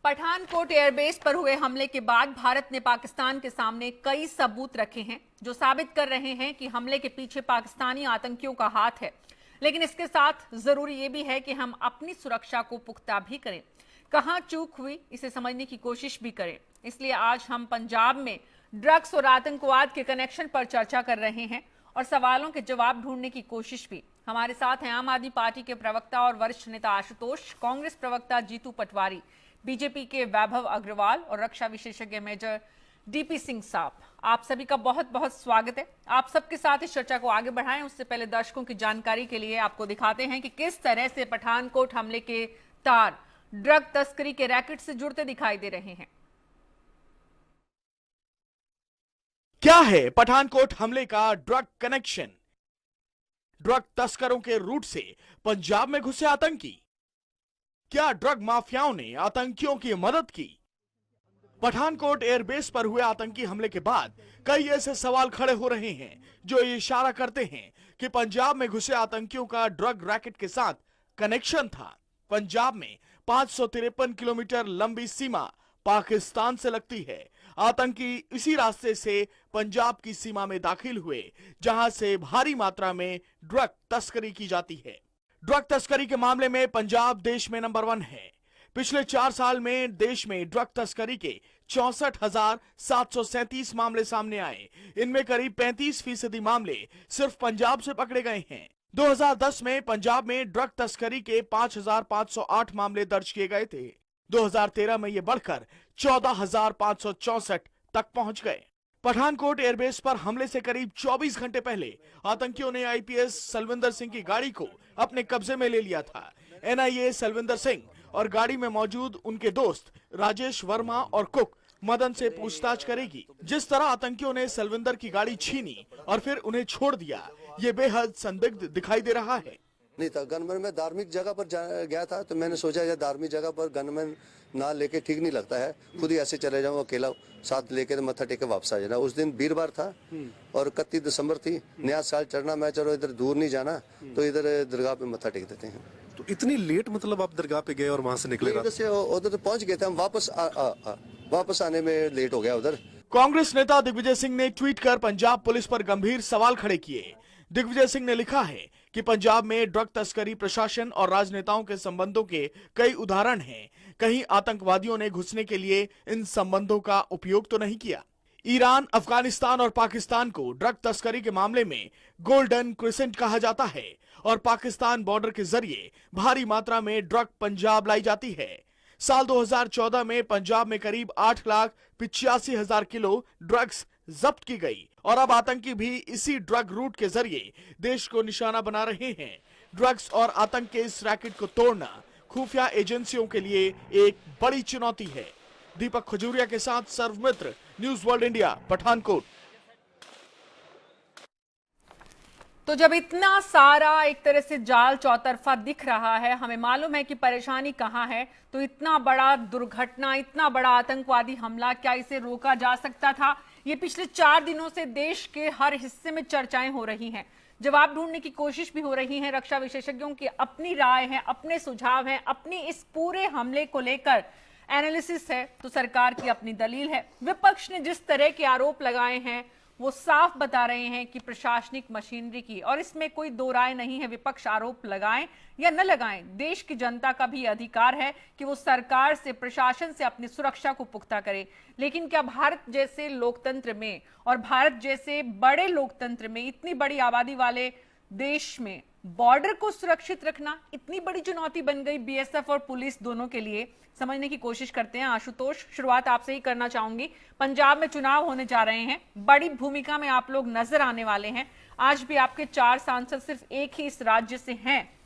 Pathankot airbase पर हुए हमले के बाद भारत ने पाकिस्तान के सामने कई सबूत रखे हैं जो साबित कर रहे हैं कि हमले के पीछे पाकिस्तानी आतंकियों का हाथ है। लेकिन इसके साथ जरूरी यह भी है कि हम अपनी सुरक्षा को पुख्ता भी करें। कहां चूक हुई इसे समझने की कोशिश भी करें। इसलिए आज हम पंजाब में ड्रग्स और आतंकवाद के कनेक्शन पर चर्चा कर रहे हैं और सवालों के जवाब ढूंढने की कोशिश भी। हमारे साथ हैं आम आदमी पार्टी के प्रवक्ता और वरिष्ठ नेता आशुतोष, कांग्रेस प्रवक्ता जीतू पटवारी, बीजेपी के वैभव अग्रवाल और रक्षा विशेषज्ञ मेजर डीपी सिंह साहब। आप सभी का बहुत बहुत स्वागत है। आप सबके साथ इस चर्चा को आगे बढ़ाएं उससे पहले दर्शकों की जानकारी के लिए आपको दिखाते हैं कि किस तरह से पठानकोट हमले के तार ड्रग तस्करी के रैकेट से जुड़ते दिखाई दे रहे हैं। क्या है पठानकोट हमले का ड्रग कनेक्शन? ड्रग तस्करों के रूट से पंजाब में घुसे आतंकी। क्या ड्रग माफियाओं ने आतंकियों की मदद की? पठानकोट एयरबेस पर हुए आतंकी हमले के बाद कई ऐसे सवाल खड़े हो रहे हैं जो ये इशारा करते हैं कि पंजाब में घुसे आतंकियों का ड्रग रैकेट के साथ कनेक्शन था। पंजाब में 553 किलोमीटर लंबी सीमा पाकिस्तान से लगती है। आतंकी इसी रास्ते से पंजाब की सीमा में दाखिल हुए जहां से भारी मात्रा में ड्रग तस्करी की जाती है। ड्रग तस्करी के मामले में पंजाब देश में नंबर 1 है। पिछले 4 साल में देश में ड्रग तस्करी के 64,737 मामले सामने आए। इनमें करीब 35% मामले सिर्फ पंजाब से पकड़े गए हैं। 2010 में पंजाब में ड्रग तस्करी के 5,508 मामले दर्ज किए गए थे। 2013 में ये बढ़कर 14,564 तक पहुंच गए। पठानकोट एयरबेस पर हमले से करीब 24 घंटे पहले आतंकियों ने आईपीएस सलविंदर सिंह की गाड़ी को अपने कब्जे में ले लिया था। एनआईए सलविंदर सिंह और गाड़ी में मौजूद उनके दोस्त राजेश वर्मा और कुक मदन से पूछताछ करेगी। जिस तरह आतंकियों ने सलविंदर की गाड़ी छीनी और फिर उन्हें छोड़ दिया, ये बेहद संदिग्ध दिखाई दे रहा है। नहीं था गनमैन, मैं धार्मिक जगह पर गया था तो मैंने सोचा या धार्मिक जगह पर गनमैन ना लेके ठीक नहीं लगता है, खुद ही ऐसे चले जाऊं अकेला, साथ लेके तो मत्था टेके वापस आ जाना। उस दिन वीरवार था और 31 दिसंबर थी, नया साल चढ़ना। मैं चलो इधर दूर नहीं जाना तो इधर दरगाह पे मत्था टेक देते हैं। तो इतनी लेट मतलब आप दरगाह पे गए और वहां से निकले? उधर तो पहुंच गए थे हम, वापस आने में लेट हो गया उधर। कांग्रेस नेता दिग्विजय सिंह ने ट्वीट कर पंजाब पुलिस पर गंभीर सवाल खड़े किए। दिग्विजय सिंह ने लिखा है कि पंजाब में ड्रग तस्करी प्रशासन और राजनेताओं के संबंधों के कई उदाहरण हैं। कहीं आतंकवादियों ने घुसने के लिए इन संबंधों का उपयोग तो नहीं किया। ईरान, अफगानिस्तान और पाकिस्तान को ड्रग तस्करी के मामले में गोल्डन क्रिसेंट कहा जाता है और पाकिस्तान बॉर्डर के जरिए भारी मात्रा में ड्रग पंजाब लाई जाती है। साल 2014 में पंजाब में करीब 8,85,000 किलो ड्रग्स जब्त की गई और अब आतंकी भी इसी ड्रग रूट के जरिए देश को निशाना बना रहे हैं। ड्रग्स और आतंक के इस रैकेट को तोड़ना खुफिया एजेंसियों के लिए एक बड़ी चुनौती है। दीपक खजूरिया के साथ Sarvamitra, news world India, Pathankot. तो जब इतना सारा एक तरह से जाल चौतरफा दिख रहा है, हमें मालूम है कि परेशानी कहां है, तो इतना बड़ा दुर्घटना, इतना बड़ा आतंकवादी हमला, क्या इसे रोका जा सकता था? ये पिछले 4 दिनों से देश के हर हिस्से में चर्चाएं हो रही हैं, जवाब ढूंढने की कोशिश भी हो रही है। रक्षा विशेषज्ञों की अपनी राय है, अपने सुझाव हैं, अपनी इस पूरे हमले को लेकर एनालिसिस है, तो सरकार की अपनी दलील है। विपक्ष ने जिस तरह के आरोप लगाए हैं वो साफ बता रहे हैं कि प्रशासनिक मशीनरी की, और इसमें कोई दो राय नहीं है। विपक्ष आरोप लगाएं या न लगाएं, देश की जनता का भी अधिकार है कि वो सरकार से, प्रशासन से अपनी सुरक्षा को पुख्ता करे। लेकिन क्या भारत जैसे लोकतंत्र में और भारत जैसे बड़े लोकतंत्र में, इतनी बड़ी आबादी वाले देश में बॉर्डर को सुरक्षित रखना इतनी बड़ी चुनौती बन गई बीएसएफ और पुलिस दोनों के लिए? समझने की कोशिश करते हैं। आशुतोष, शुरुआत आपसे ही करना चाहूंगी। पंजाब में चुनाव होने जा रहे हैं, बड़ी भूमिका में आप लोग नजर आने वाले हैं। आज भी आपके 4 सांसद सिर्फ एक ही इस राज्य से हैं।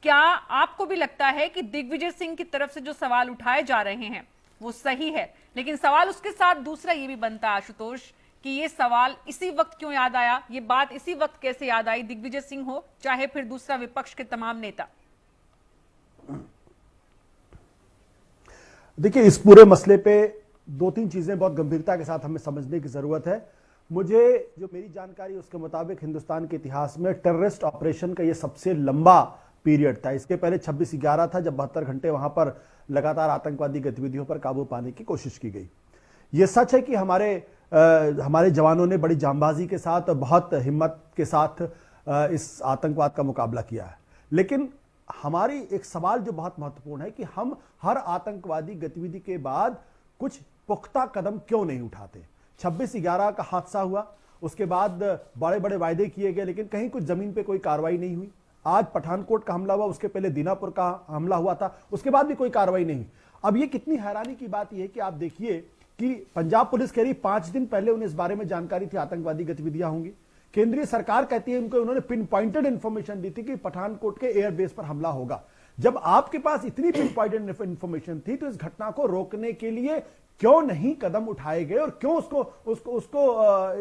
क्या आपको भी लगता है कि दिग्विजय सिंह की तरफ से जो सवाल उठाए जा रहे हैं वो सही है? लेकिन सवाल उसके साथ दूसरा ये भी बनता है आशुतोष कि ये सवाल इसी वक्त क्यों याद आया, ये बात इसी वक्त कैसे याद आई, दिग्विजय सिंह हो चाहे फिर दूसरा विपक्ष के तमाम नेता? देखिए, इस पूरे मसले पे 2-3 चीजें बहुत गंभीरता के साथ हमें समझने की जरूरत है। मुझे जो मेरी जानकारी उसके मुताबिक हिंदुस्तान के इतिहास में टेररिस्ट ऑपरेशन का ये सबसे लंबा पीरियड था। इसके पहले 26/11 था, जब 72 घंटे वहां पर लगातार आतंकवादी गतिविधियों पर काबू पाने की कोशिश की गई। यह सच है कि हमारे जवानों ने बड़ी जांबाजी के साथ, बहुत हिम्मत के साथ इस आतंकवाद का मुकाबला किया है। लेकिन हमारी एक सवाल जो बहुत महत्वपूर्ण है कि हम हर आतंकवादी गतिविधि के बाद कुछ पुख्ता कदम क्यों नहीं उठाते। 26/11 का हादसा हुआ, उसके बाद बड़े बड़े वायदे किए गए, लेकिन कहीं कुछ जमीन पे कोई कार्रवाई नहीं हुई। आज पठानकोट का हमला हुआ, उसके पहले दीनापुर का हमला हुआ था, उसके बाद भी कोई कार्रवाई नहीं हुई। अब ये कितनी हैरानी की बात यह है कि आप देखिए कि पंजाब पुलिस कह रही 5 दिन पहले उन्हें इस बारे में जानकारी थी आतंकवादी गतिविधियां होंगी। केंद्रीय सरकार कहती है उन्होंने पिन पॉइंटेड इंफॉर्मेशन दी थी कि पठानकोट के एयरबेस पर हमला होगा। जब आपके पास इतनी पिन पॉइंटेड इंफॉर्मेशन थी तो इस घटना को रोकने के लिए क्यों नहीं कदम उठाए गए और क्यों उसको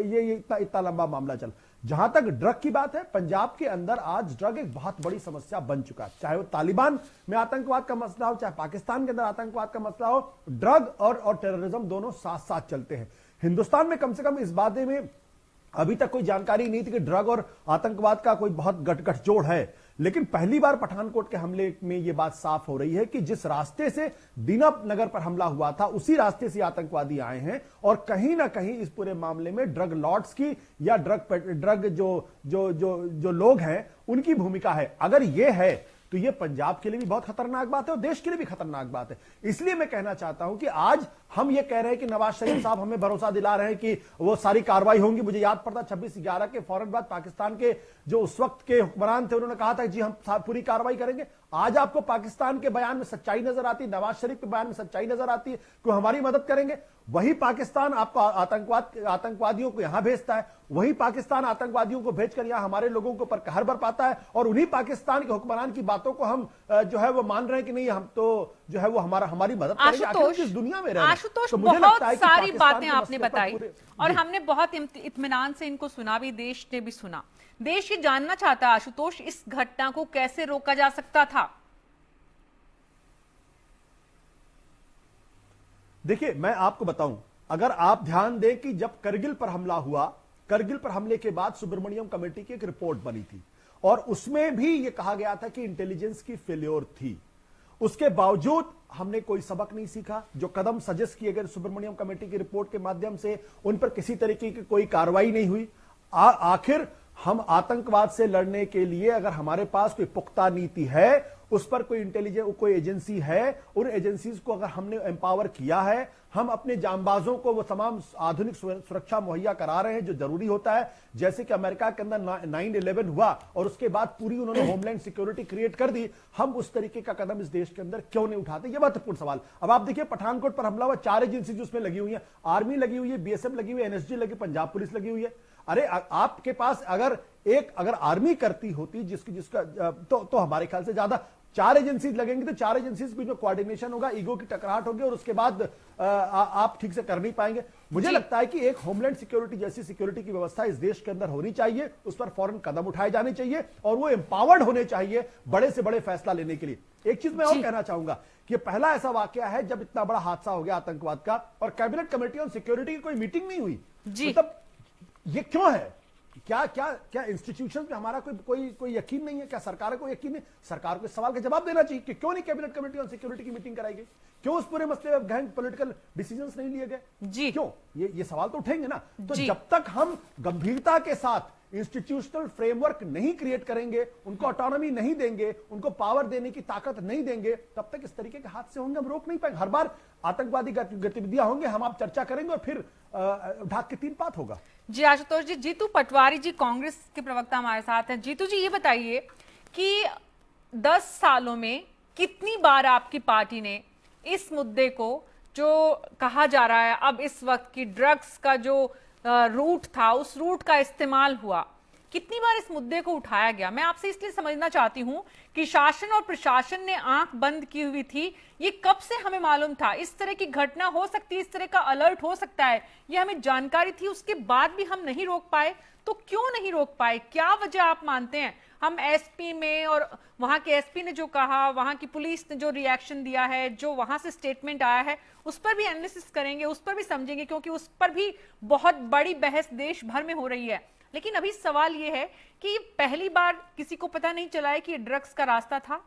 ये इतना लंबा मामला चल। जहां तक ड्रग की बात है, पंजाब के अंदर आज ड्रग एक बहुत बड़ी समस्या बन चुका है। चाहे वो तालिबान में आतंकवाद का मसला हो, चाहे पाकिस्तान के अंदर आतंकवाद का मसला हो, ड्रग और टेररिज्म दोनों साथ साथ चलते हैं। हिंदुस्तान में कम से कम इस बारे में अभी तक कोई जानकारी नहीं थी कि ड्रग और आतंकवाद का कोई बहुत गठजोड़ है। लेकिन पहली बार पठानकोट के हमले में यह बात साफ हो रही है कि जिस रास्ते से दीनानगर पर हमला हुआ था उसी रास्ते से आतंकवादी आए हैं और कहीं ना कहीं इस पूरे मामले में ड्रग लॉर्ड्स की या ड्रग जो लोग हैं उनकी भूमिका है। अगर यह है तो यह पंजाब के लिए भी बहुत खतरनाक बात है और देश के लिए भी खतरनाक बात है। इसलिए मैं कहना चाहता हूं कि आज हम ये कह रहे हैं कि नवाज शरीफ साहब हमें भरोसा दिला रहे हैं कि वो सारी कार्रवाई होंगी। मुझे याद पड़ता 26/11 के फौरन बाद पाकिस्तान के जो उस वक्त के हुक्मरान थे उन्होंने कहा था जी हम पूरी कार्रवाई करेंगे। आज आपको पाकिस्तान के बयान में सच्चाई नजर आती है, नवाज शरीफ के बयान में सच्चाई नजर आती है कि हमारी मदद करेंगे। वही पाकिस्तान आपको आतंकवादियों को यहां भेजता है, वही पाकिस्तान आतंकवादियों को भेजकर यहां हमारे लोगों के ऊपर कहर बरपाता है और उन्हीं पाकिस्तान के हुक्मरान की बातों को हम जो है वो मान रहे हैं कि नहीं हम तो जो है वो हमारी मदद करेंगे। आखिर इस दुनिया में आशुतोष, बहुत सारी बातें आपने बताई और हमने बहुत इत्मीनान से इनको सुना भी, देश ने भी सुना। देश ये जानना चाहता है आशुतोष, इस घटना को कैसे रोका जा सकता था? देखिए मैं आपको बताऊं, अगर आप ध्यान दें कि जब करगिल पर हमला हुआ, करगिल पर हमले के बाद सुब्रमण्यम कमेटी की एक रिपोर्ट बनी थी और उसमें भी यह कहा गया था कि इंटेलिजेंस की फेल्योर थी। उसके बावजूद हमने कोई सबक नहीं सीखा। जो कदम सजेस्ट किए गए सुब्रमण्यम कमेटी की रिपोर्ट के माध्यम से उन पर किसी तरीके की कोई कार्रवाई नहीं हुई। आखिर हम आतंकवाद से लड़ने के लिए अगर हमारे पास कोई पुख्ता नीति है, उस पर कोई इंटेलिजेंस कोई एजेंसी है, उन एजेंसीज को अगर हमने एम्पावर किया है, हम अपने जांबाजों को वो तमाम आधुनिक सुरक्षा मुहैया करा रहे हैं जो जरूरी होता है। जैसे कि अमेरिका के अंदर 9/11 हुआ और उसके बाद पूरी उन्होंने होमलैंड सिक्योरिटी क्रिएट कर दी, हम उस तरीके का कदम इस देश के अंदर क्यों नहीं उठाते? ये महत्वपूर्ण सवाल। अब आप देखिए पठानकोट पर हमला हुआ, 4 एजेंसीज उसमें लगी हुई है, आर्मी लगी हुई है, बीएसएफ लगी हुई है, एनएसजी लगी, पंजाब पुलिस लगी हुई है। अरे आपके पास अगर आर्मी करती होती जिसका तो हमारे ख्याल से ज्यादा 4 एजेंसीज लगेंगी तो 4 एजेंसीज बीच में कोऑर्डिनेशन होगा, ईगो की टकराहट होगी और उसके बाद आप ठीक से कर नहीं पाएंगे। मुझे लगता है कि एक होमलैंड सिक्योरिटी जैसी सिक्योरिटी की व्यवस्था इस देश के अंदर होनी चाहिए, उस पर फौरन कदम उठाए जाने चाहिए और वो एम्पावर्ड होने चाहिए बड़े से बड़े फैसला लेने के लिए। एक चीज मैं और कहना चाहूंगा कि पहला ऐसा वाकया है जब इतना बड़ा हादसा हो गया आतंकवाद का और कैबिनेट कमेटी ऑन सिक्योरिटी की कोई मीटिंग नहीं हुई। मतलब ये क्यों है? क्या इंस्टीट्यूशन पे हमारा कोई यकीन नहीं है? क्या सरकार को यकीन नहीं? सरकार को इस सवाल का जवाब देना चाहिए कि क्यों नहीं कैबिनेट कमेटी ऑन सिक्योरिटी की मीटिंग कराई गई, क्यों उस पूरे मसले में गहन पॉलिटिकल डिसीजंस नहीं लिए गए जी? क्यों? ये सवाल तो उठेंगे ना। तो जब तक हम गंभीरता के साथ इंस्टीट्यूशनल फ्रेमवर्क नहीं क्रिएट करेंगे, उनको ऑटोनॉमी नहीं देंगे, उनको पावर देने की ताकत नहीं देंगे, तब तक इस तरीके के हादसे होंगे, हम रोक नहीं पाएंगे। हर बार आतंकवादी गतिविधियां होंगे, हम आप चर्चा करेंगे और फिर ढाक के 3 पात होगा। जी आशुतोष जी, जीतू पटवारी जी कांग्रेस के प्रवक्ता हमारे साथ हैं। जीतू जी ये बताइए कि 10 सालों में कितनी बार आपकी पार्टी ने इस मुद्दे को, जो कहा जा रहा है अब इस वक्त की ड्रग्स का जो रूट था, उस रूट का इस्तेमाल हुआ, कितनी बार इस मुद्दे को उठाया गया? मैं आपसे इसलिए समझना चाहती हूं कि शासन और प्रशासन ने आंख बंद की हुई थी। ये कब से हमें मालूम था इस तरह की घटना हो सकती है, इस तरह का अलर्ट हो सकता है, ये हमें जानकारी थी, उसके बाद भी हम नहीं रोक पाए? तो क्यों नहीं रोक पाए? क्या वजह आप मानते हैं? हम एसपी में और वहां के एसपी ने जो कहा, वहां की पुलिस ने जो रिएक्शन दिया है, जो वहां से स्टेटमेंट आया है, उस पर भी एनालिसिस करेंगे, उस पर भी समझेंगे, क्योंकि उस पर भी बहुत बड़ी बहस देश भर में हो रही है। लेकिन अभी सवाल ये है कि पहली बार किसी को पता नहीं चला है कि ये ड्रग्स का रास्ता था।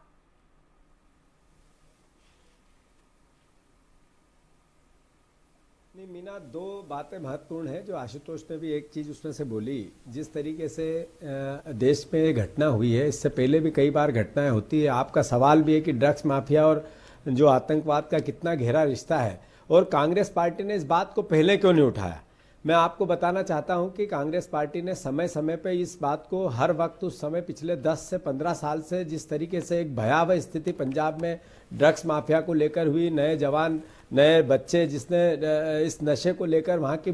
नहीं मीना, दो बातें महत्वपूर्ण है जो आशुतोष ने भी एक चीज उसमें से बोली। जिस तरीके से देश में ये घटना हुई है, इससे पहले भी कई बार घटनाएं होती है। आपका सवाल भी है कि ड्रग्स माफिया और जो आतंकवाद का कितना गहरा रिश्ता है, और कांग्रेस पार्टी ने इस बात को पहले क्यों नहीं उठाया। मैं आपको बताना चाहता हूं कि कांग्रेस पार्टी ने समय समय पे इस बात को हर वक्त, उस समय पिछले 10 से 15 साल से जिस तरीके से एक भयावह स्थिति पंजाब में ड्रग्स माफिया को लेकर हुई, नए जवान, नए बच्चे, जिसने इस नशे को लेकर वहाँ की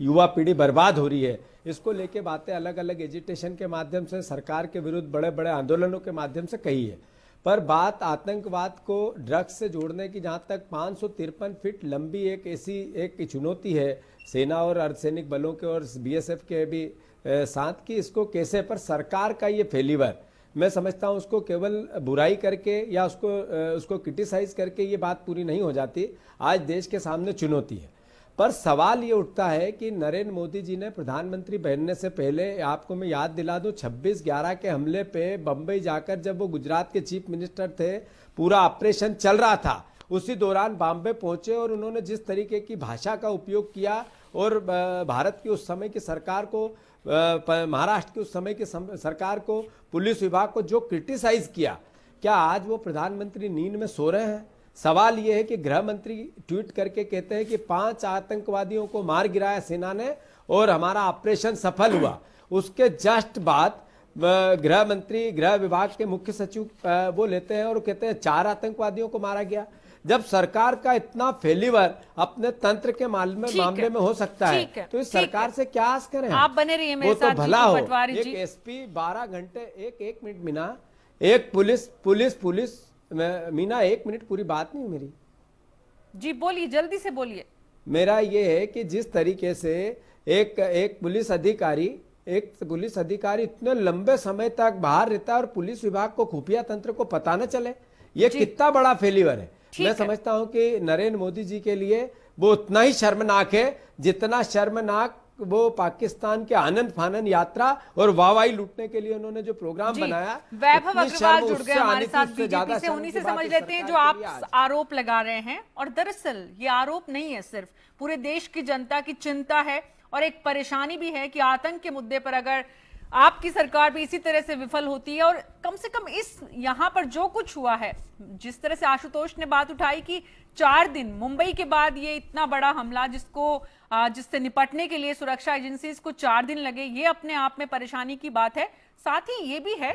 युवा पीढ़ी बर्बाद हो रही है, इसको लेके बातें अलग अलग एजिटेशन के माध्यम से, सरकार के विरुद्ध बड़े बड़े आंदोलनों के माध्यम से कही है। पर बात आतंकवाद को ड्रग्स से जोड़ने की जहाँ तक 553 फीट लंबी एक ऐसी एक चुनौती है सेना और अर्धसैनिक बलों के और बीएसएफ के भी साथ की, इसको कैसे, पर सरकार का ये फेलिवर, मैं समझता हूँ उसको केवल बुराई करके या उसको क्रिटिसाइज करके ये बात पूरी नहीं हो जाती। आज देश के सामने चुनौती है। पर सवाल ये उठता है कि नरेंद्र मोदी जी ने प्रधानमंत्री बनने से पहले, आपको मैं याद दिला दूं, 26/11 के हमले पे बंबई जाकर जब वो गुजरात के चीफ मिनिस्टर थे, पूरा ऑपरेशन चल रहा था, उसी दौरान बॉम्बे पहुंचे और उन्होंने जिस तरीके की भाषा का उपयोग किया और भारत की उस समय की सरकार को, महाराष्ट्र की उस समय की सरकार को, पुलिस विभाग को जो क्रिटिसाइज किया, क्या आज वो प्रधानमंत्री नींद में सो रहे हैं? सवाल यह है कि गृह मंत्री ट्वीट करके कहते हैं कि 5 आतंकवादियों को मार गिराया सेना ने और हमारा ऑपरेशन सफल हुआ। उसके जस्ट बाद गृह मंत्री, गृह विभाग के मुख्य सचिव वो लेते हैं और कहते हैं 4 आतंकवादियों को मारा गया। जब सरकार का इतना फेलिवर अपने तंत्र के मामले में हो सकता है, तो इस सरकार से क्या आस करें? आप बने रहिए मेरे साथ, तो भला हो। एक एसपी 12 घंटे, एक मिनट मीना, एक पुलिस मीना, 1 मिनट, पूरी बात नहीं मेरी जी, बोलिए, जल्दी से बोलिए। मेरा ये है कि जिस तरीके से एक पुलिस अधिकारी इतने लंबे समय तक बाहर रहता है और पुलिस विभाग को, खुफिया तंत्र को पता न चले, ये कितना बड़ा फेलिवर है। मैं समझता हूं कि नरेंद्र मोदी जी के लिए वो उतना ही शर्मनाक है जितना शर्मनाक वो पाकिस्तान के आनंद फानन यात्रा और वाहवाही लूटने के लिए उन्होंने जो प्रोग्राम बनाया। वैभव अग्रवाल जुड़ गए हमारे साथ बीजेपी से, उन्हीं से समझ लेते हैं जो आप आरोप लगा रहे हैं। और दरअसल ये आरोप नहीं है, सिर्फ पूरे देश की जनता की चिंता है और एक परेशानी भी है कि आतंक के मुद्दे पर अगर आपकी सरकार भी इसी तरह से विफल होती है, और कम से कम इस यहां पर जो कुछ हुआ है, जिस तरह से आशुतोष ने बात उठाई कि 4 दिन मुंबई के बाद ये इतना बड़ा हमला जिससे निपटने के लिए सुरक्षा एजेंसीज को 4 दिन लगे, ये अपने आप में परेशानी की बात है। साथ ही ये भी है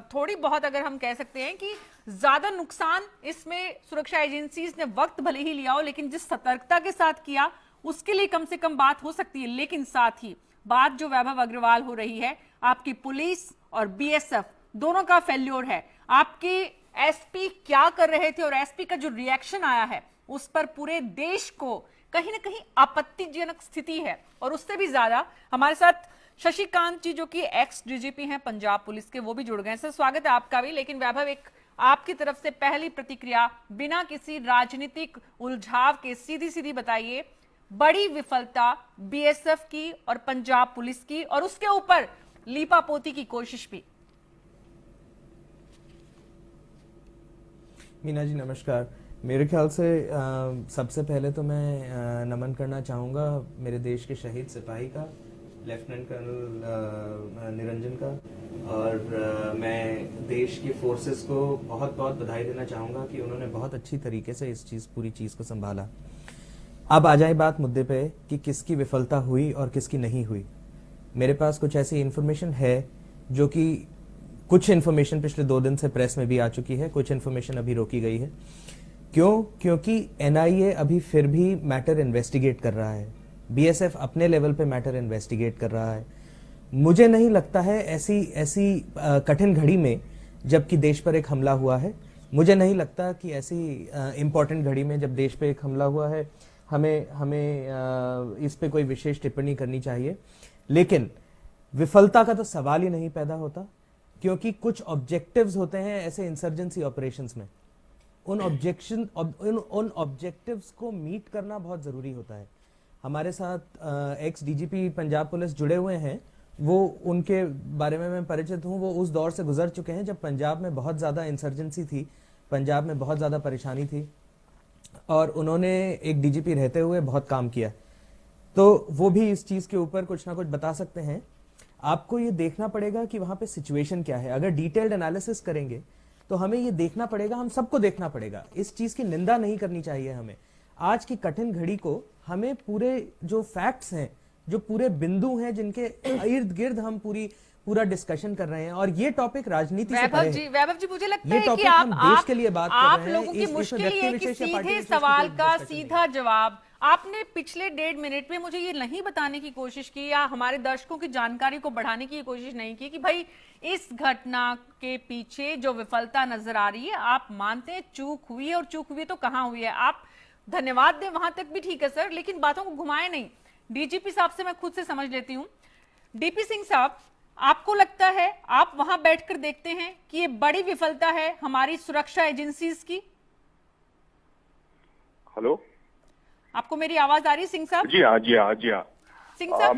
थोड़ी बहुत, अगर हम कह सकते हैं कि ज्यादा नुकसान इसमें सुरक्षा एजेंसीज ने वक्त भले ही लिया हो, लेकिन जिस सतर्कता के साथ किया उसके लिए कम से कम बात हो सकती है। लेकिन साथ ही बात जो वैभव अग्रवाल हो रही है, आपकी पुलिस और बीएसएफ दोनों का फेल्योर है। आपके एसपी क्या कर रहे थे और एसपी का जो रिएक्शन आया है उस पर पूरे देश को कहीं ना कहीं आपत्तिजनक स्थिति है। और उससे भी ज्यादा हमारे साथ शशिकांत जी, जो कि एक्स डीजीपी हैं पंजाब पुलिस के, वो भी जुड़ गए हैं। सर, स्वागत है आपका भी। लेकिन वैभव, एक आपकी तरफ से पहली प्रतिक्रिया, बिना किसी राजनीतिक उलझाव के सीधी सीधी बताइए, बड़ी विफलता बीएसएफ की और पंजाब पुलिस की, और उसके ऊपर लीपापोती की कोशिश भी। मीना जी नमस्कार। मेरे ख्याल से सबसे पहले तो मैं नमन करना चाहूँगा मेरे देश के शहीद सिपाही का, लेफ्टिनेंट कर्नल निरंजन का, और मैं देश की फोर्सेस को बहुत बहुत बधाई देना चाहूँगा कि उन्होंने बहुत अच्छी तरीके से पूरी चीज़ को संभाला। अब आ जाए बात मुद्दे पे कि किसकी विफलता हुई और किसकी नहीं हुई। मेरे पास कुछ ऐसी इन्फॉर्मेशन है जो कि कुछ इन्फॉर्मेशन पिछले 2 दिन से प्रेस में भी आ चुकी है, कुछ इन्फॉर्मेशन अभी रोकी गई है। क्यों? क्योंकि एनआईए अभी फिर भी मैटर इन्वेस्टिगेट कर रहा है, बीएसएफ अपने लेवल पे मैटर इन्वेस्टिगेट कर रहा है। मुझे नहीं लगता है ऐसी कठिन घड़ी में, जबकि देश पर एक हमला हुआ है, मुझे नहीं लगता कि ऐसी इंपॉर्टेंट घड़ी में जब देश पे एक हमला हुआ है हमें इस पे कोई विशेष टिप्पणी करनी चाहिए। लेकिन विफलता का तो सवाल ही नहीं पैदा होता, क्योंकि कुछ ऑब्जेक्टिव्स होते हैं ऐसे इंसर्जेंसी ऑपरेशंस में। उन ऑब्जेक्टिव्स को मीट करना बहुत जरूरी होता है। हमारे साथ एक्स डीजीपी पंजाब पुलिस जुड़े हुए हैं, वो उनके बारे में मैं परिचित हूँ। वो उस दौर से गुजर चुके हैं जब पंजाब में बहुत ज़्यादा इंसर्जेंसी थी, पंजाब में बहुत ज़्यादा परेशानी थी, और उन्होंने एक डीजीपी रहते हुए बहुत काम किया। तो वो भी इस चीज़ के ऊपर कुछ ना कुछ बता सकते हैं। आपको ये देखना पड़ेगा कि वहाँ पे सिचुएशन क्या है। अगर डिटेल्ड एनालिसिस करेंगे तो हमें ये देखना पड़ेगा, हम सबको देखना पड़ेगा। इस चीज़ की निंदा नहीं करनी चाहिए हमें। आज की कठिन घड़ी को हमें पूरे जो फैक्ट्स हैं, जो पूरे बिंदु हैं जिनके इर्द गिर्द हम पूरा डिस्कशन कर रहे हैं, और ये टॉपिक राजनीति से परे है। वैभव जी, मुझे लगता ये है कि टॉपिक हम देश के लिए बात कर आप रहे हैं। लोगों की इस मुश्किल व्यक्ति ये है कि विशेष या पार्टी सीधे विशेष की सवाल कोई का discussion नहीं सीधा जवाब आपने पिछले 1.5 मिनट में मुझे ये नहीं बताने की कोशिश की या हमारे दर्शकों की जानकारी को बढ़ाने की कोशिश नहीं की कि भाई इस घटना के पीछे जो विफलता नजर आ रही है, आप मानते हैं चूक हुई है, और चूक हुई है तो कहां हुई है। आप धन्यवाद दें वहां तक भी ठीक है सर, लेकिन बातों को घुमाए नहीं। डीजीपी साहब से मैं खुद से समझ लेती हूँ। डीपी सिंह साहब, आपको लगता है, आप वहां बैठकर देखते हैं कि ये बड़ी विफलता है हमारी सुरक्षा एजेंसीज की? हेलो, आपको मेरी आवाज आ रही है सिंह साहब? जी हाँ, जी हाँ, जी हाँ। सिंह साहब,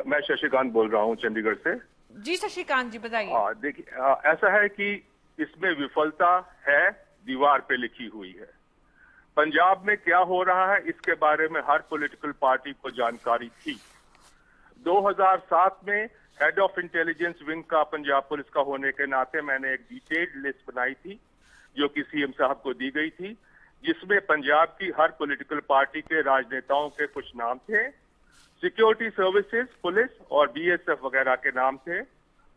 मैं शशिकांत बोल रहा हूँ चंडीगढ़ से। जी शशिकांत जी बताइए। देखिए, ऐसा है कि इसमें विफलता है दीवार पे लिखी हुई है। पंजाब में क्या हो रहा है इसके बारे में हर पॉलिटिकल पार्टी को जानकारी थी। 2007 में हेड ऑफ इंटेलिजेंस विंग का पंजाब पुलिस का होने के नाते मैंने एक डिटेल्ड लिस्ट बनाई थी जो कि सीएम साहब को दी गई थी, जिसमें पंजाब की हर पॉलिटिकल पार्टी के राजनेताओं के कुछ नाम थे, सिक्योरिटी सर्विसेज, पुलिस और बीएसएफ वगैरह के नाम थे,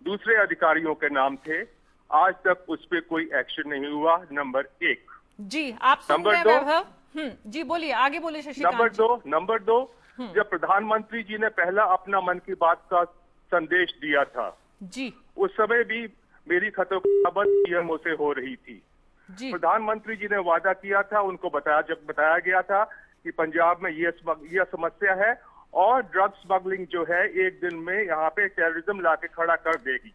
दूसरे अधिकारियों के नाम थे। आज तक उस पर कोई एक्शन नहीं हुआ। नंबर 1। जी आप सुन रहे हैं वैभव? जी बोलिए, आगे बोलिए शशिकांत। नंबर दो, जब प्रधानमंत्री जी ने पहला अपना मन की बात का संदेश दिया था जी, उस समय भी मेरी खतों की खबर पीएमओ से हो रही थी। जी प्रधानमंत्री जी ने वादा किया था, उनको बताया गया था कि पंजाब में यह समस्या है और ड्रग स्मगलिंग जो है एक दिन में यहाँ पे टेररिज्म लाके खड़ा कर देगी।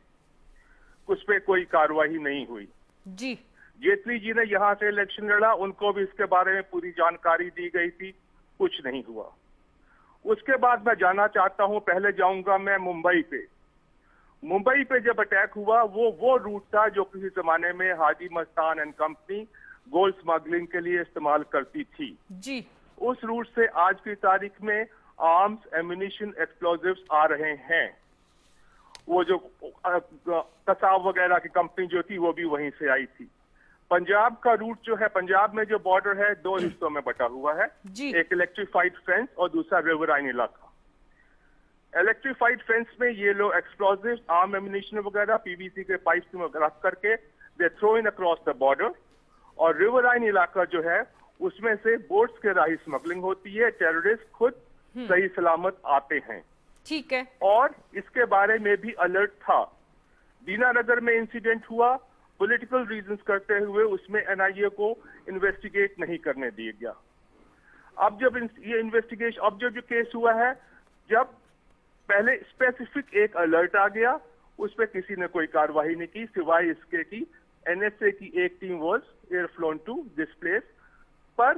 उस पे कोई कार्रवाई नहीं हुई। जी, जेटली जी ने यहाँ से इलेक्शन लड़ा, उनको भी इसके बारे में पूरी जानकारी दी गई थी, कुछ नहीं हुआ। उसके बाद मैं जाना चाहता हूँ, पहले जाऊंगा मैं मुंबई पे। मुंबई पे जब अटैक हुआ वो रूट था जो किसी जमाने में Haji Mastan and company gold smuggling के लिए इस्तेमाल करती थी। जी, उस रूट से आज की तारीख में आर्म्स, एम्यूनिशन, एक्सप्लोजिव्स आ रहे हैं। वो जो कसाब वगैरह की कंपनी जो थी वो भी वहीं से आई थी। पंजाब का रूट जो है, पंजाब में जो बॉर्डर है 2 हिस्सों में बटा हुआ है, एक इलेक्ट्रीफाइड फेंस और दूसरा रिवराइन इलाका। इलेक्ट्रीफाइड फेंस में ये लोग एक्सप्लोजिव, आर्म एम्यूनिशन वगैरह पीवीसी के पाइप में रख करके they throw in across the border. और रिवराइन इलाका जो है उसमें से बोट्स के राही स्मगलिंग होती है, टेररिस्ट खुद सही सलामत आते हैं। ठीक है। और इसके बारे में भी अलर्ट था। दीनानगर में इंसिडेंट हुआ, पॉलिटिकल रीजंस करते हुए उसमें एनआईए को इन्वेस्टिगेट नहीं करने दिया गया। अब जब ये इन्वेस्टिगेशन, अब जो केस हुआ है, जब पहले स्पेसिफिक एक अलर्ट आ गया, उस पर किसी ने कोई कार्रवाई नहीं की सिवाय इसके कि एनएसए की एक team was air flown to this place, पर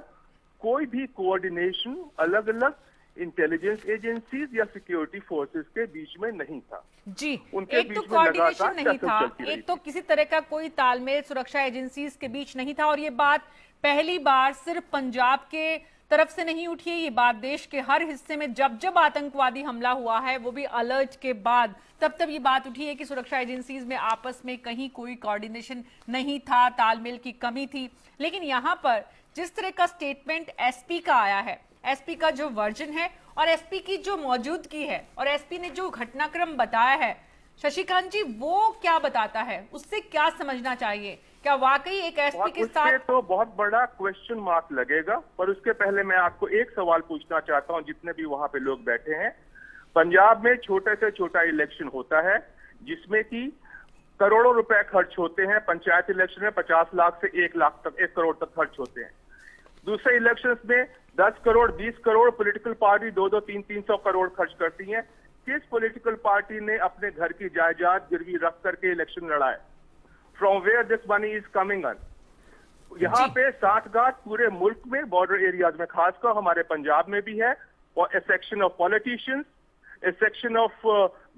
कोई भी कोऑर्डिनेशन अलग अलग इंटेलिजेंस एजेंसीज या सिक्योरिटी फोर्सेस के बीच में नहीं था। जी, उनके एक तो बीच में कोऑर्डिनेशन नहीं लगातार था, चलती रही एक तो किसी तरह का कोई तालमेल सुरक्षा एजेंसीज के बीच नहीं था। और ये बात पहली बार सिर्फ पंजाब के तरफ से नहीं उठी है, ये बात देश के हर हिस्से में जब जब आतंकवादी हमला हुआ है, वो भी अलर्ट के बाद, तब ये बात उठी है कि सुरक्षा एजेंसीज में आपस में कहीं कोई कोऑर्डिनेशन नहीं था, तालमेल की कमी थी। लेकिन यहाँ पर जिस तरह का स्टेटमेंट एसपी का आया है, एसपी का जो वर्जन है और एसपी की जो मौजूदगी है और एसपी ने जो घटनाक्रम बताया है, शशिकांत जी वो क्या बताता है, उससे क्या समझना चाहिए? क्या वाकई एक एसपी के साथ तो बहुत बड़ा क्वेश्चन मार्क लगेगा। पर उसके पहले मैं आपको एक सवाल पूछना चाहता हूं, जितने भी वहां पे लोग बैठे हैं। पंजाब में छोटे से छोटा इलेक्शन होता है जिसमें कि करोड़ों रुपए खर्च होते हैं। पंचायत इलेक्शन में 50 लाख से 1 लाख तक, 1 करोड़ तक खर्च होते हैं। दूसरे इलेक्शंस में 10 करोड़, 20 करोड़, पॉलिटिकल पार्टी 2-2, 300 करोड़ खर्च करती है। किस पॉलिटिकल पार्टी ने अपने घर की जायदाद गिरवी रख करके इलेक्शन लड़ा है? From where this money is coming on? यहाँ पे साठगांठ पूरे मुल्क में, बॉर्डर एरियाज में खासकर हमारे पंजाब में भी है, और A section of politicians section of